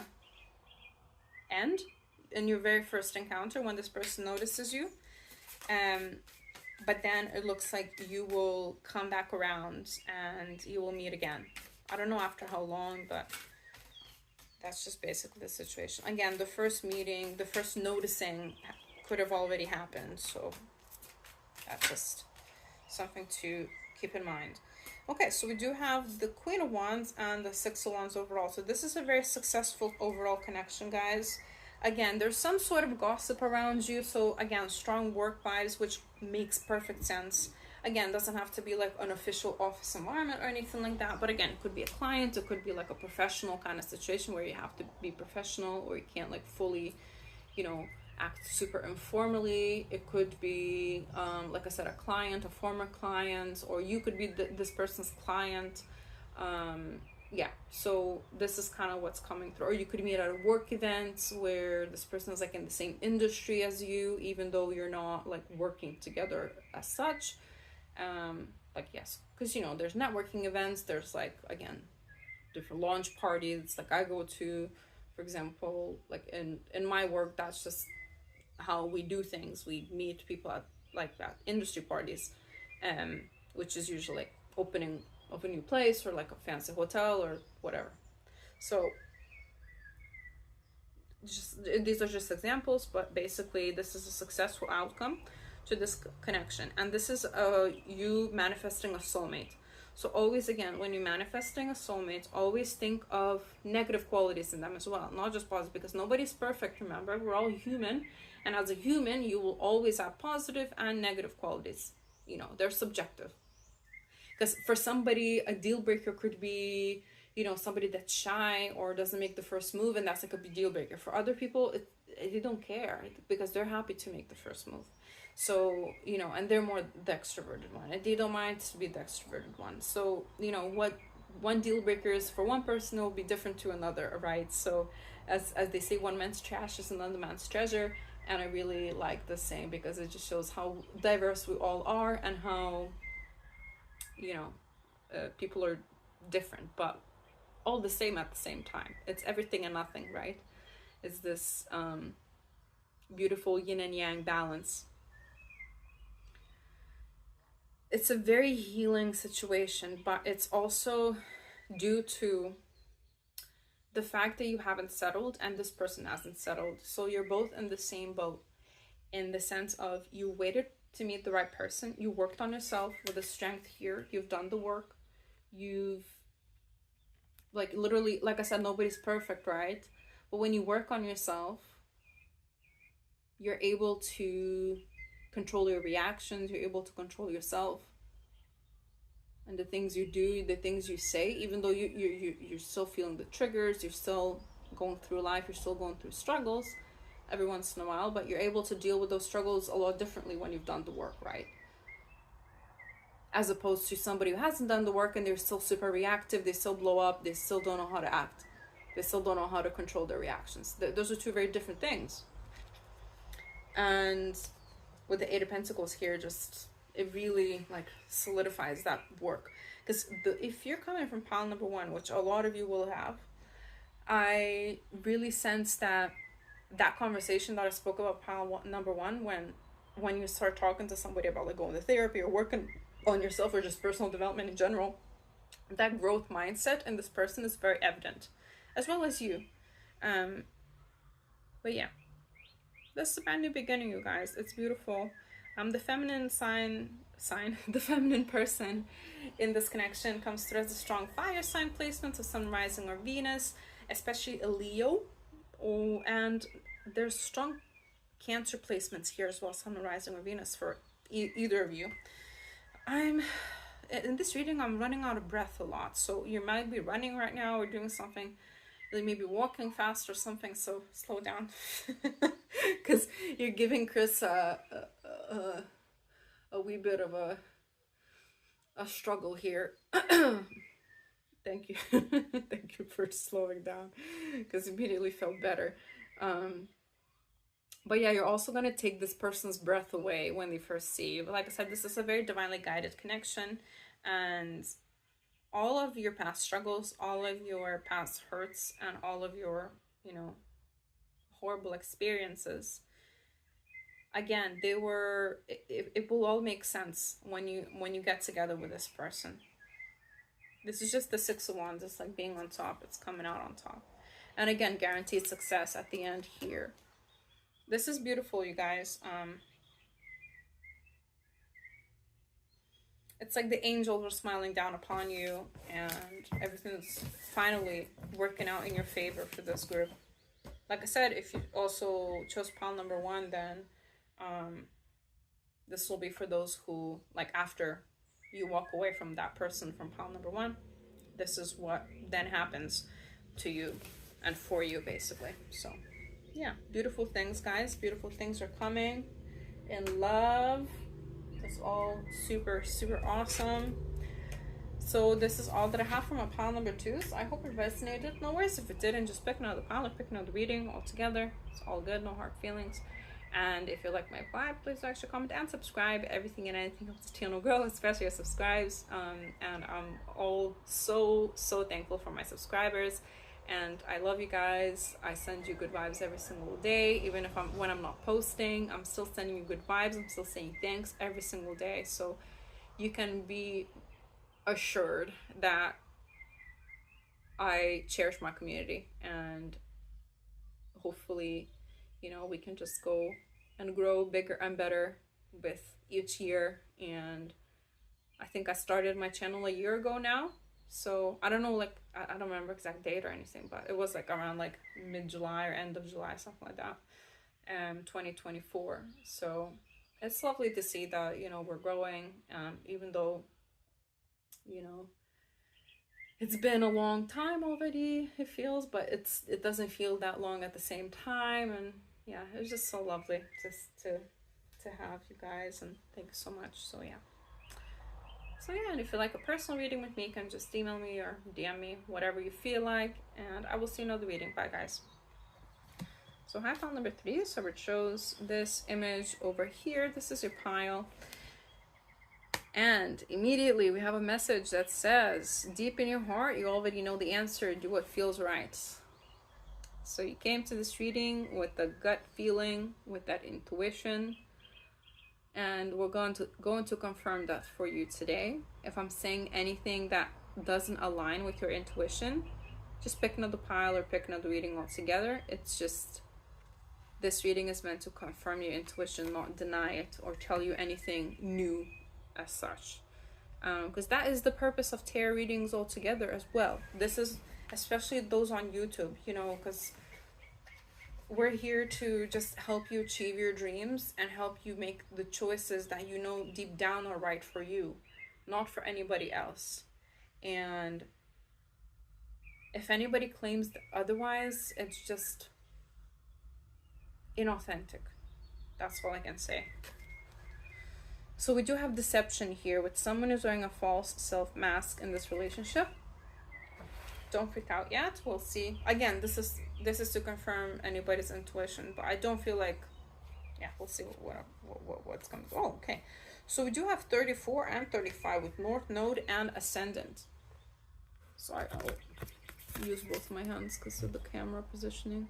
A: end in your very first encounter when this person notices you. But then it looks like you will come back around and you will meet again. I don't know after how long, but that's just basically the situation. Again, the first meeting, the first noticing could have already happened. So that's just something to keep in mind. Okay, so we do have the Queen of Wands and the Six of Wands overall. So this is a very successful overall connection, guys. Again, there's some sort of gossip around you. So again, strong work vibes, which makes perfect sense. Again, doesn't have to be like an official office environment or anything like that. But again, it could be a client. It could be like a professional kind of situation where you have to be professional or you can't like fully, act super informally. It could be, like I said, a client, a former client, or you could be this person's client. Yeah, so this is kind of what's coming through. Or you could meet at a work event where this person is like in the same industry as you, even though you're not like working together as such. Like yes, because there's networking events. There's like again different launch parties like I go to, for example, like in my work. That's just how we do things. We meet people at like that industry parties, which is usually like opening of a new place or like a fancy hotel or whatever. So these are just examples, but basically this is a successful outcome to this connection, and this is you manifesting a soulmate. So always, again, when you're manifesting a soulmate, always think of negative qualities in them as well, not just positive, because nobody's perfect. Remember, we're all human, and as a human you will always have positive and negative qualities. They're subjective, because for somebody a deal breaker could be somebody that's shy or doesn't make the first move, and that's like a deal breaker. For other people, they don't care because they're happy to make the first move. So and they're more the extroverted one, and they don't mind to be the extroverted one. So what one deal breaker is for one person will be different to another, right? So as they say, one man's trash is another man's treasure. And I really like this saying because it just shows how diverse we all are and how people are different but all the same at the same time. It's everything and nothing, right? It's this beautiful yin and yang balance. It's a very healing situation, but it's also due to the fact that you haven't settled and this person hasn't settled. So you're both in the same boat, in the sense of you waited to meet the right person. You worked on yourself with the strength here. You've done the work. You've like literally, like I said, nobody's perfect, right? But when you work on yourself, you're able to control your reactions. You're able to control yourself and the things you do, the things you say, even though you're still feeling the triggers. You're still going through life. You're still going through struggles every once in a while, but you're able to deal with those struggles a lot differently when you've done the work, right? As opposed to somebody who hasn't done the work and they're still super reactive. They still blow up. They still don't know how to act. They still don't know how to control their reactions. Those are two very different things. And with the Eight of Pentacles here, just it really like solidifies that work. Because if you're coming from pile number one, which a lot of you will have, I really sense that that conversation that I spoke about number one, when you start talking to somebody about like going to therapy or working on yourself or just personal development in general, that growth mindset in this person is very evident, as well as you. But yeah, this is a brand new beginning, you guys. It's beautiful. The feminine the feminine person in this connection comes through as a strong fire sign placement of Sun, Rising, or Venus, especially a Leo. Oh, and there's strong Cancer placements here as well, Sun, Rising, or Venus for either of you. In this reading, I'm running out of breath a lot, so you might be running right now or doing something. You may be walking fast or something, so slow down, because you're giving Chris a wee bit of a struggle here. Thank you. Thank you for slowing down, because immediately felt better. But yeah, you're also going to take this person's breath away when they first see you. But like I said, this is a very divinely guided connection, and all of your past struggles, all of your past hurts, and all of your, horrible experiences, again, it will all make sense when you get together with this person. This is just the Six of Wands. It's like being on top. It's coming out on top. And again, guaranteed success at the end here. This is beautiful, you guys. It's like the angels are smiling down upon you, and everything's finally working out in your favor for this group. Like I said, if you also chose pile number one, then this will be for those who, like, after you walk away from that person from pile number one, this is what then happens to you and for you, basically. So yeah, beautiful things, guys. Beautiful things are coming in love. It's all super, super awesome. So this is all that I have for my pile number two. So I hope it resonated. No worries if it didn't. Just pick another pile or pick another reading altogether. It's all good. No hard feelings. And if you like my vibe, please like, share, comment, and subscribe. Everything and anything helps the channel grow, especially your subscribes. And I'm all so thankful for my subscribers. And I love you guys. I send you good vibes every single day. Even if when I'm not posting, I'm still sending you good vibes. I'm still saying thanks every single day. So you can be assured that I cherish my community, and hopefully, we can just go and grow bigger and better with each year. And I think I started my channel a year ago now. So I don't know, like, I don't remember exact date or anything, but it was like around like mid-July or end of July, something like that, 2024. So it's lovely to see that, we're growing, even though, it's been a long time already, it feels, but it doesn't feel that long at the same time. And yeah, it's just so lovely just to have you guys, and thank you so much. So yeah, and if you like a personal reading with me, you can just email me or DM me, whatever you feel like, and I will see you in another reading. Bye, guys. So I found number 3, so it shows this image over here. This is your pile. And immediately we have a message that says, deep in your heart, you already know the answer. Do what feels right. So you came to this reading with a gut feeling, with that intuition. And we're going to confirm that for you today. If I'm saying anything that doesn't align with your intuition, just pick another pile or pick another reading altogether. It's just, this reading is meant to confirm your intuition, not deny it or tell you anything new as such. Because that is the purpose of tarot readings altogether as well. This is, especially those on YouTube, because we're here to just help you achieve your dreams and help you make the choices that deep down are right for you, not for anybody else. And if anybody claims otherwise, it's just inauthentic. That's all I can say. So we do have deception here with someone who's wearing a false self mask in this relationship. Don't freak out yet. We'll see. Again, this is to confirm anybody's intuition, but I don't feel like, yeah, we'll see what's coming. Oh, okay. So we do have 34 and 35 with North Node and Ascendant. So I'll use both my hands because of the camera positioning.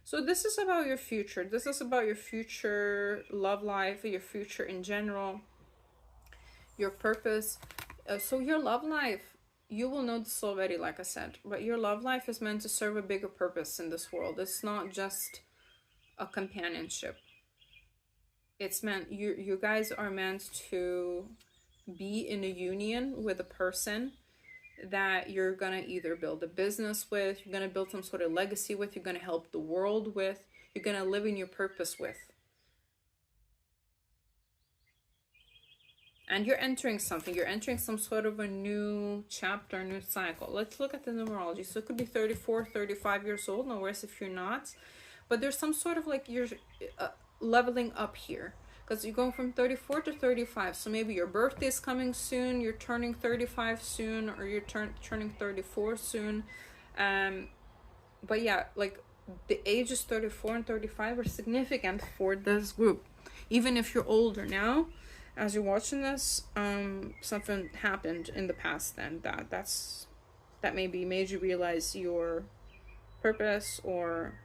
A: So this is about your future. This is about your future love life, your future in general, your purpose. So your love life, you will know this already, like I said, but your love life is meant to serve a bigger purpose in this world. It's not just a companionship. It's meant, you guys are meant to be in a union with a person that you're gonna either build a business with, you're gonna build some sort of legacy with, you're gonna help the world with, you're gonna live in your purpose with. And you're entering something, you're entering some sort of a new chapter, new cycle. Let's look at the numerology. So it could be 34, 35 years old, no worries if you're not, but there's some sort of like you're leveling up here, because you're going from 34 to 35. So maybe your birthday is coming soon, you're turning 35 soon, or you're turning 34 soon. But yeah, like the ages 34 and 35 are significant for this group. Even if you're older now, as you're watching this, something happened in the past then that maybe made you realize your purpose, or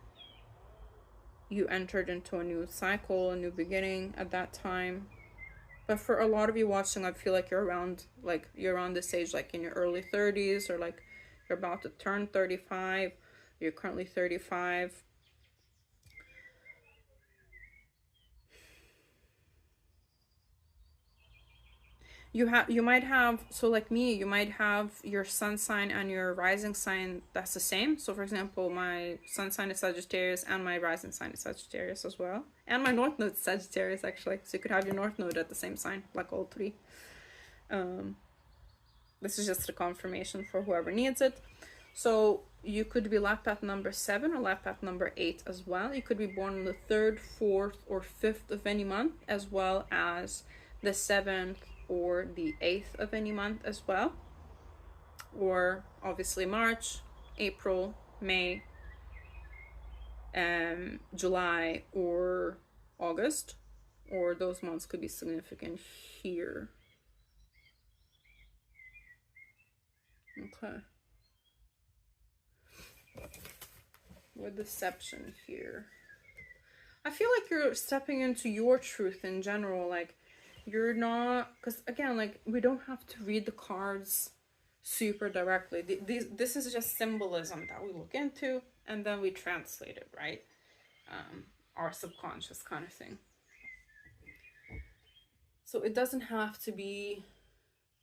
A: you entered into a new cycle, a new beginning at that time. But for a lot of you watching, I feel like you're around this age, like in your early 30s, or like you're about to turn 35, you're currently 35. You might have, so like me, you might have your sun sign and your rising sign that's the same. So for example, my sun sign is Sagittarius and my rising sign is Sagittarius as well, and my north node is Sagittarius actually. So you could have your north node at the same sign, like all three. This is just a confirmation for whoever needs it. So you could be life path number 7 or life path number 8 as well. You could be born on the 3rd, 4th, or 5th of any month, as well as the 7th or the 8th of any month as well. Or obviously March, April, May, July, or August. Or those months could be significant here. Okay. With deception here, I feel like you're stepping into your truth in general. Like you're not, because again, like we don't have to read the cards super directly. This is just symbolism that we look into and then we translate it, right? Our subconscious kind of thing. So it doesn't have to be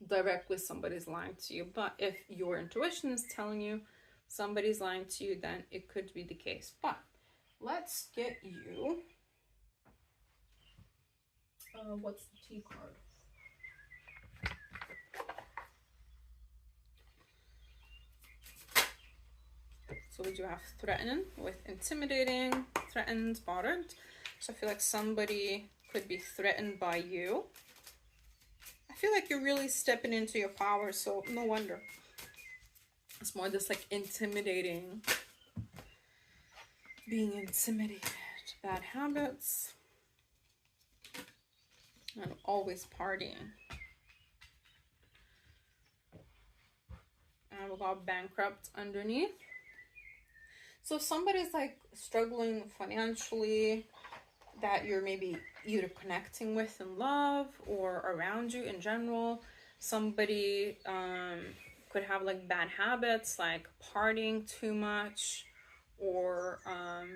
A: directly somebody's lying to you, but if your intuition is telling you somebody's lying to you, then it could be the case. But let's get you what's the T card? So we do have threatening with intimidating, threatened, bothered. So I feel like somebody could be threatened by you. I feel like you're really stepping into your power, so no wonder. It's more this like intimidating, being intimidated, bad habits, and always partying. And we got bankrupt underneath. So somebody's like struggling financially, that you're maybe either connecting with in love or around you in general. Somebody could have like bad habits, like partying too much, or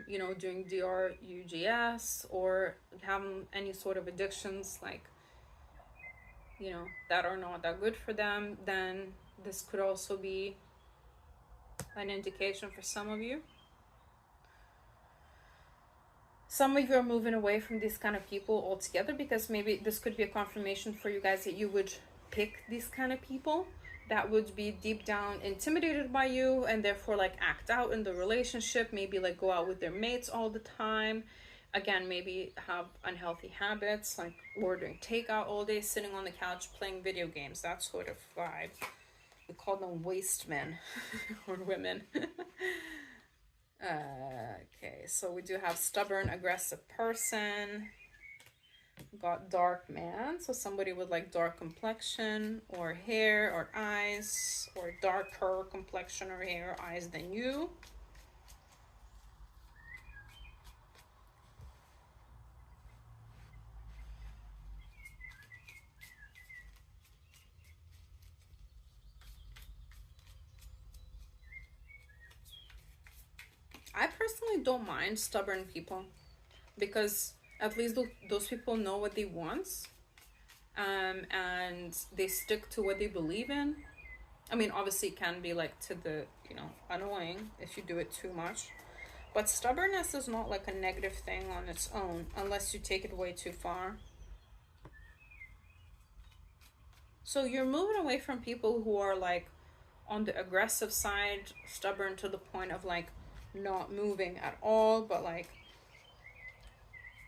A: you know, doing DRUGS, or having any sort of addictions, like, you know, that are not that good for them. Then this could also be an indication for some of you. Some of you are moving away from these kind of people altogether, because maybe this could be a confirmation for you guys that you would pick these kind of people that would be deep down intimidated by you, and therefore like act out in the relationship, maybe like go out with their mates all the time. Again, maybe have unhealthy habits, like ordering takeout all day, sitting on the couch playing video games, that sort of vibe. We call them waste men or women. Okay, so we do have stubborn, aggressive person. Got dark man, so somebody with like dark complexion or hair or eyes, or darker complexion or hair or eyes than you. I personally don't mind stubborn people, because at least those people know what they want, and they stick to what they believe in. I mean, obviously, it can be like to the, annoying if you do it too much. But stubbornness is not like a negative thing on its own, unless you take it way too far. So you're moving away from people who are like on the aggressive side, stubborn to the point of like not moving at all. But like,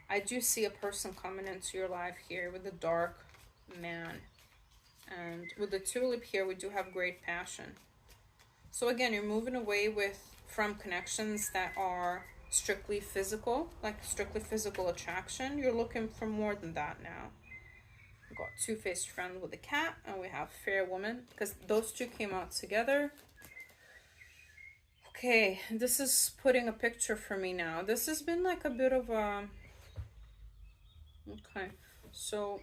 A: I do see a person coming into your life here with a dark man. And with the tulip here, we do have great passion. So again, you're moving away from connections that are strictly physical, like strictly physical attraction. You're looking for more than that now. We've got two-faced friend with a cat, and we have fair woman, because those two came out together. Okay, this is putting a picture for me now. This has been like a bit of a... Okay, so...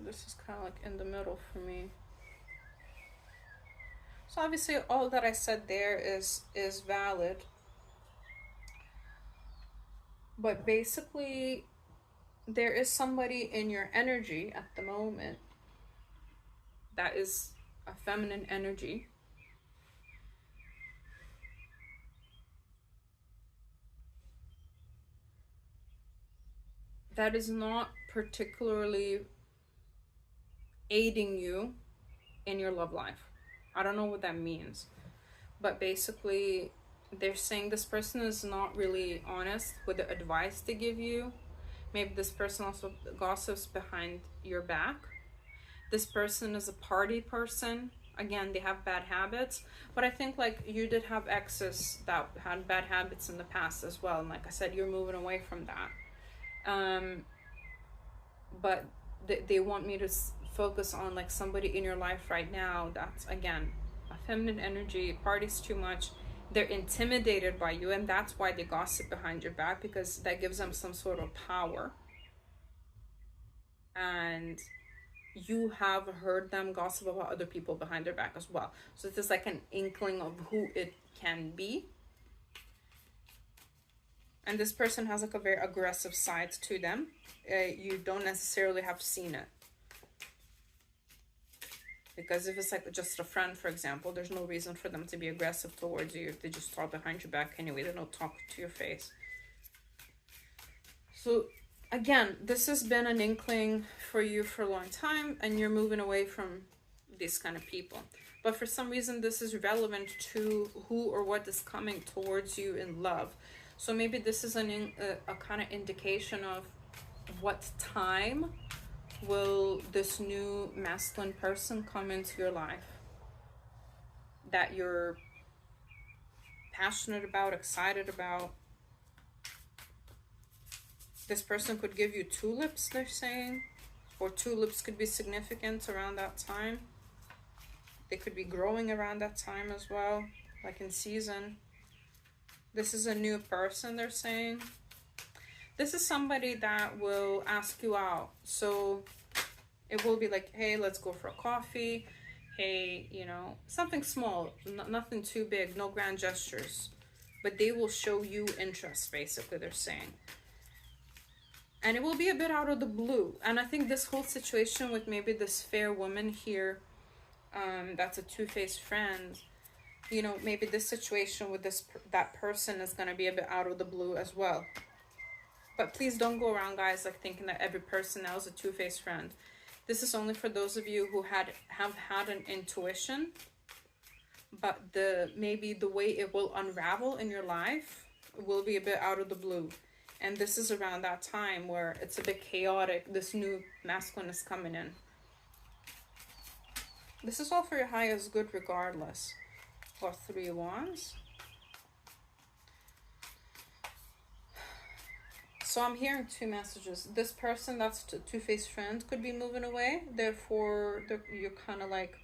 A: This is kind of like in the middle for me. So obviously all that I said there is valid. But basically, there is somebody in your energy at the moment that is a feminine energy. That is not particularly aiding you in your love life. I don't know what that means. But basically, they're saying this person is not really honest with the advice they give you. Maybe this person also gossips behind your back. This person is a party person. Again, they have bad habits. But I think like you did have exes that had bad habits in the past as well. And like I said, you're moving away from that. But they want me to focus on like somebody in your life right now that's, again, a feminine energy, parties too much. They're intimidated by you, and that's why they gossip behind your back, because that gives them some sort of power. And you have heard them gossip about other people behind their back as well. So this is like an inkling of who it can be. And this person has like a very aggressive side to them. You don't necessarily have seen it. Because if it's like just a friend, for example, there's no reason for them to be aggressive towards you if they just talk behind your back anyway. They don't talk to your face. So again, this has been an inkling for you for a long time, and you're moving away from these kind of people. But for some reason, this is relevant to who or what is coming towards you in love. So maybe this is a kind of indication of what time will this new masculine person come into your life that you're passionate about, excited about. This person could give you tulips, they're saying, or tulips could be significant around that time. They could be growing around that time as well, like in season. This is a new person, they're saying. This is somebody that will ask you out. So it will be like, hey, let's go for a coffee. Hey, something small, nothing too big, no grand gestures. But they will show you interest, basically, they're saying. And it will be a bit out of the blue. And I think this whole situation with maybe this fair woman here, that's a two-faced friend, maybe this situation with that person is going to be a bit out of the blue as well. But please don't go around, guys, like thinking that every person now is a two-faced friend. This is only for those of you who have had an intuition, but maybe the way it will unravel in your life will be a bit out of the blue. And this is around that time where it's a bit chaotic. This new masculine is coming in. This is all for your highest good regardless. Or 3 of Wands. So I'm hearing 2 messages. This person that's a two-faced friend could be moving away. Therefore, you're kind of like,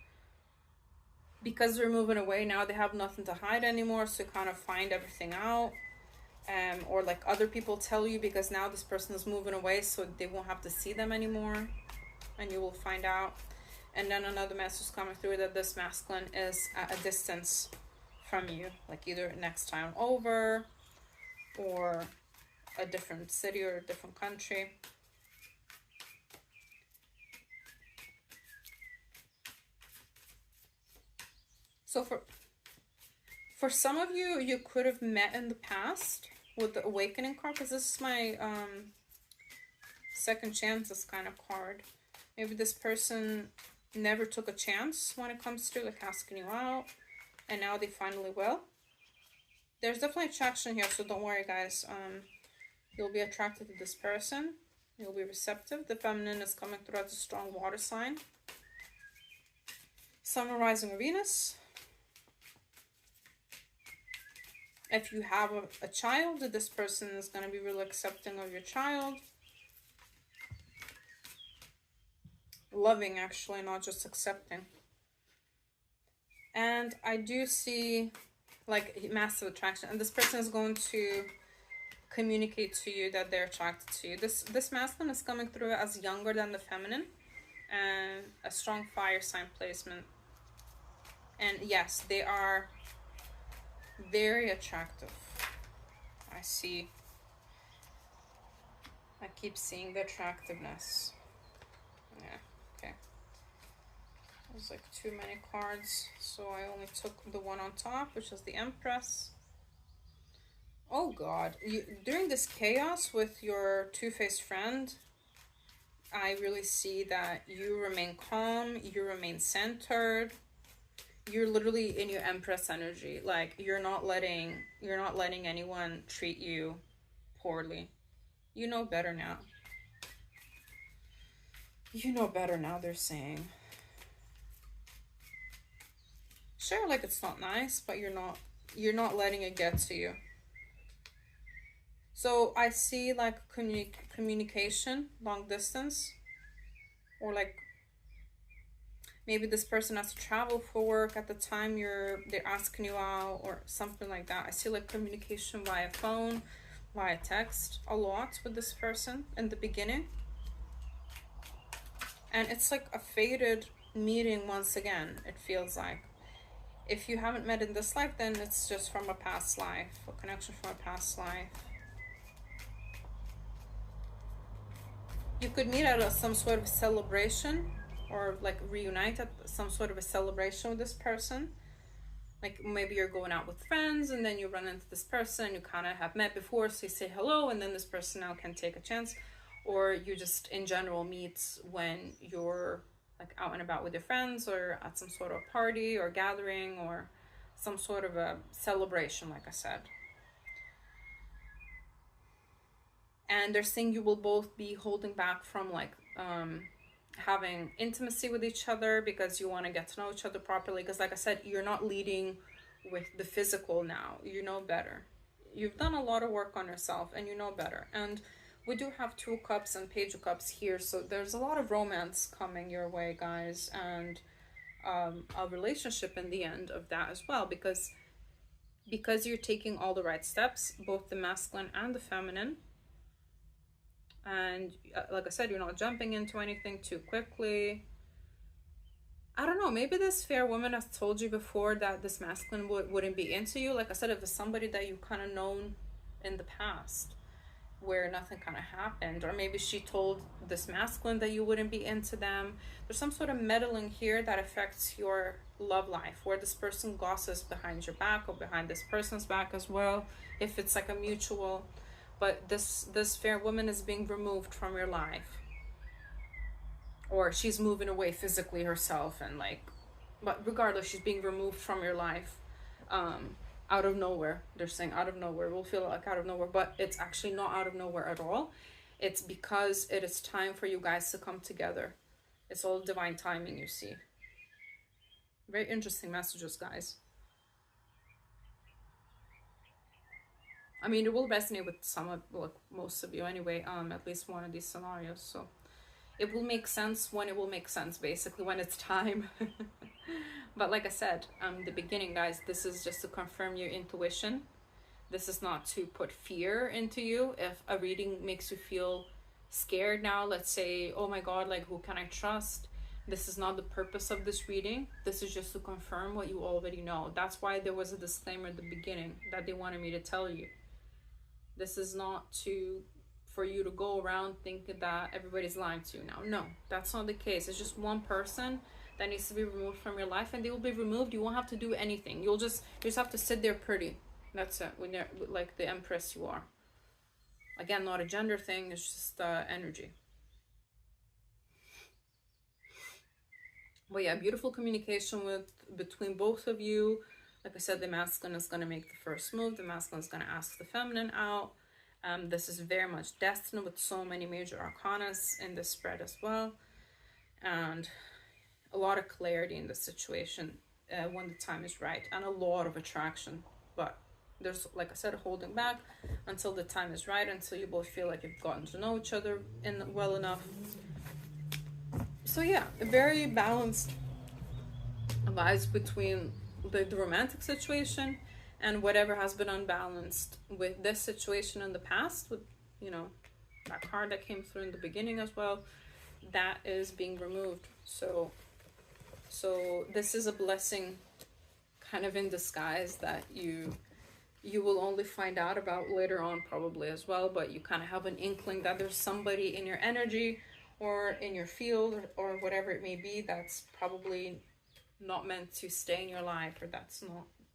A: because they're moving away, now they have nothing to hide anymore. So you kind of find everything out. Or like other people tell you, because now this person is moving away, so they won't have to see them anymore. And you will find out. And then another message coming through that this masculine is at a distance from you, like either next time over or a different city or a different country. So for some of you, you could have met in the past with the awakening card, because this is my second chances kind of card. Maybe this person never took a chance when it comes to like asking you out, and now they finally will. There's definitely attraction here, so don't worry, guys. You'll be attracted to this person. You'll be receptive. The feminine is coming through as a strong water sign. Sun, rising, Venus. If you have a child, this person is going to be really accepting of your child. Loving, actually, not just accepting. And I do see like massive attraction, and this person is going to communicate to you that they're attracted to you. This masculine is coming through as younger than the feminine, and a strong fire sign placement. And yes, they are very attractive. I see. I keep seeing the attractiveness. Yeah, okay. There's like too many cards, so I only took the one on top, which is the Empress. Oh god, during this chaos with your two-faced friend, I really see that you remain calm, you remain centered. You're literally in your Empress energy. Like you're not letting anyone treat you poorly. You know better now. You know better now, they're saying. Sure, like it's not nice, but you're not letting it get to you. So I see like communication, long distance, or like maybe this person has to travel for work at the time they're asking you out or something like that. I see like communication via phone, via text a lot with this person in the beginning. And it's like a faded meeting once again, it feels like. If you haven't met in this life, then it's just from a past life, a connection from a past life. You could meet at some sort of celebration, or like reunite at some sort of a celebration with this person. Like maybe you're going out with friends and then you run into this person you kind of have met before, so you say hello, and then this person now can take a chance. Or you just in general meet when you're like out and about with your friends, or at some sort of party or gathering, or some sort of a celebration, like I said. And they're saying you will both be holding back from like having intimacy with each other, because you want to get to know each other properly. Because like I said, you're not leading with the physical now. You know better. You've done a lot of work on yourself and you know better. And we do have Two of Cups and Page of Cups here, so there's a lot of romance coming your way, guys, and a relationship in the end of that as well, because you're taking all the right steps, both the masculine and the feminine. And like I said, you're not jumping into anything too quickly. I don't know, maybe this fair woman has told you before that this masculine wouldn't be into you. Like I said, if it's somebody that you kind of known in the past where nothing kind of happened, or maybe she told this masculine that you wouldn't be into them. There's some sort of meddling here that affects your love life, where this person gossips behind your back or behind this person's back as well, if it's like a mutual. But this fair woman is being removed from your life, or she's moving away physically herself, and like, but regardless, she's being removed from your life out of nowhere. They're saying out of nowhere. We'll feel like out of nowhere, but it's actually not out of nowhere at all. It's because it is time for you guys to come together. It's all divine timing, you see. Very interesting messages, guys. I mean, it will resonate with some of, like, most of you anyway, at least one of these scenarios. So it will make sense when it will make sense, basically, when it's time. But like I said, the beginning, guys, this is just to confirm your intuition. This is not to put fear into you. If a reading makes you feel scared now, let's say, oh my God, like, who can I trust? This is not the purpose of this reading. This is just to confirm what you already know. That's why there was a disclaimer at the beginning that they wanted me to tell you. This is not for you to go around thinking that everybody's lying to you now. No, that's not the case. It's just one person that needs to be removed from your life, and they will be removed. You won't have to do anything. You just have to sit there pretty. That's it. When you're like the empress you are. Again, not a gender thing. It's just energy. But yeah, beautiful communication between both of you. Like I said, the masculine is going to make the first move. The masculine is going to ask the feminine out. This is very much destined with so many major arcanas in this spread as well. And a lot of clarity in the situation when the time is right. And a lot of attraction. But there's, like I said, holding back until the time is right. Until you both feel like you've gotten to know each other well enough. So yeah, a very balanced vibes between the romantic situation and whatever has been unbalanced with this situation in the past, with, you know, that card that came through in the beginning as well, that is being removed. So this is a blessing kind of in disguise that you will only find out about later on probably as well, but you kind of have an inkling that there's somebody in your energy or in your field or whatever it may be that's probably not meant to stay in your life, or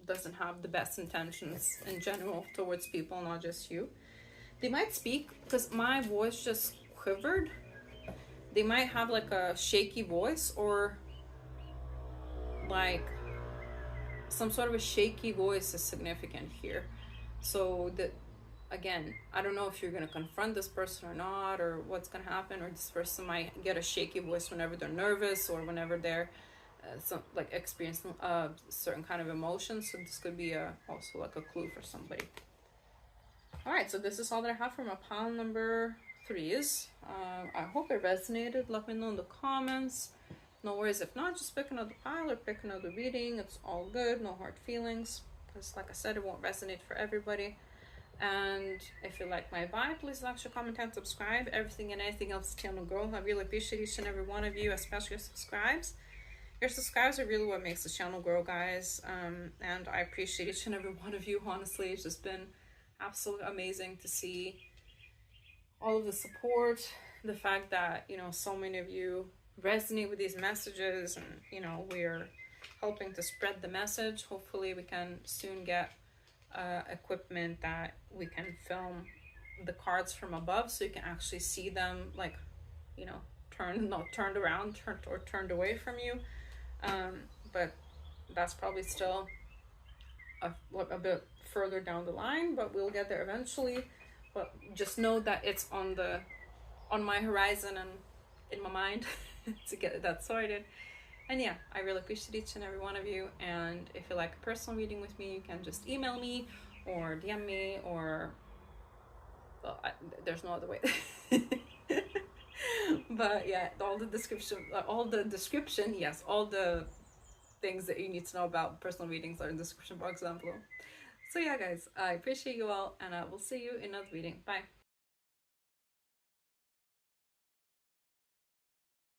A: doesn't have the best intentions in general towards people, not just you. They might speak, because my voice just quivered. They might have like a shaky voice, or like some sort of a shaky voice is significant here. So that, again, I don't know if you're going to confront this person or not, or what's going to happen, or this person might get a shaky voice whenever they're nervous or whenever they're experiencing certain kind of emotions. So this could be also like a clue for somebody. All right, so this is all that I have for my pile number 3s. I hope it resonated. Let me know in the comments. No worries if not, just pick another pile or pick another reading. It's all good, no hard feelings, because like I said, it won't resonate for everybody. And if you like my vibe, please like, share, comment, and subscribe. Everything and anything else is channel grow. I really appreciate each and every one of you, especially your subscribes. Your subscribes are really what makes the channel grow, guys. And I appreciate each and every one of you. Honestly, it's just been absolutely amazing to see all of the support, the fact that, you know, so many of you resonate with these messages, and, you know, we're helping to spread the message. Hopefully we can soon get equipment that we can film the cards from above, so you can actually see them, like, you know, turned around, turned away from you. But that's probably still a bit further down the line, but we'll get there eventually. But just know that it's on my horizon and in my mind to get that sorted. And yeah, I really appreciate each and every one of you. And if you like a personal reading with me, you can just email me or DM me, or, well, there's no other way. But yeah, all the things that you need to know about personal readings are in the description box down below. So yeah, guys, I appreciate you all, and I will see you in another reading. Bye.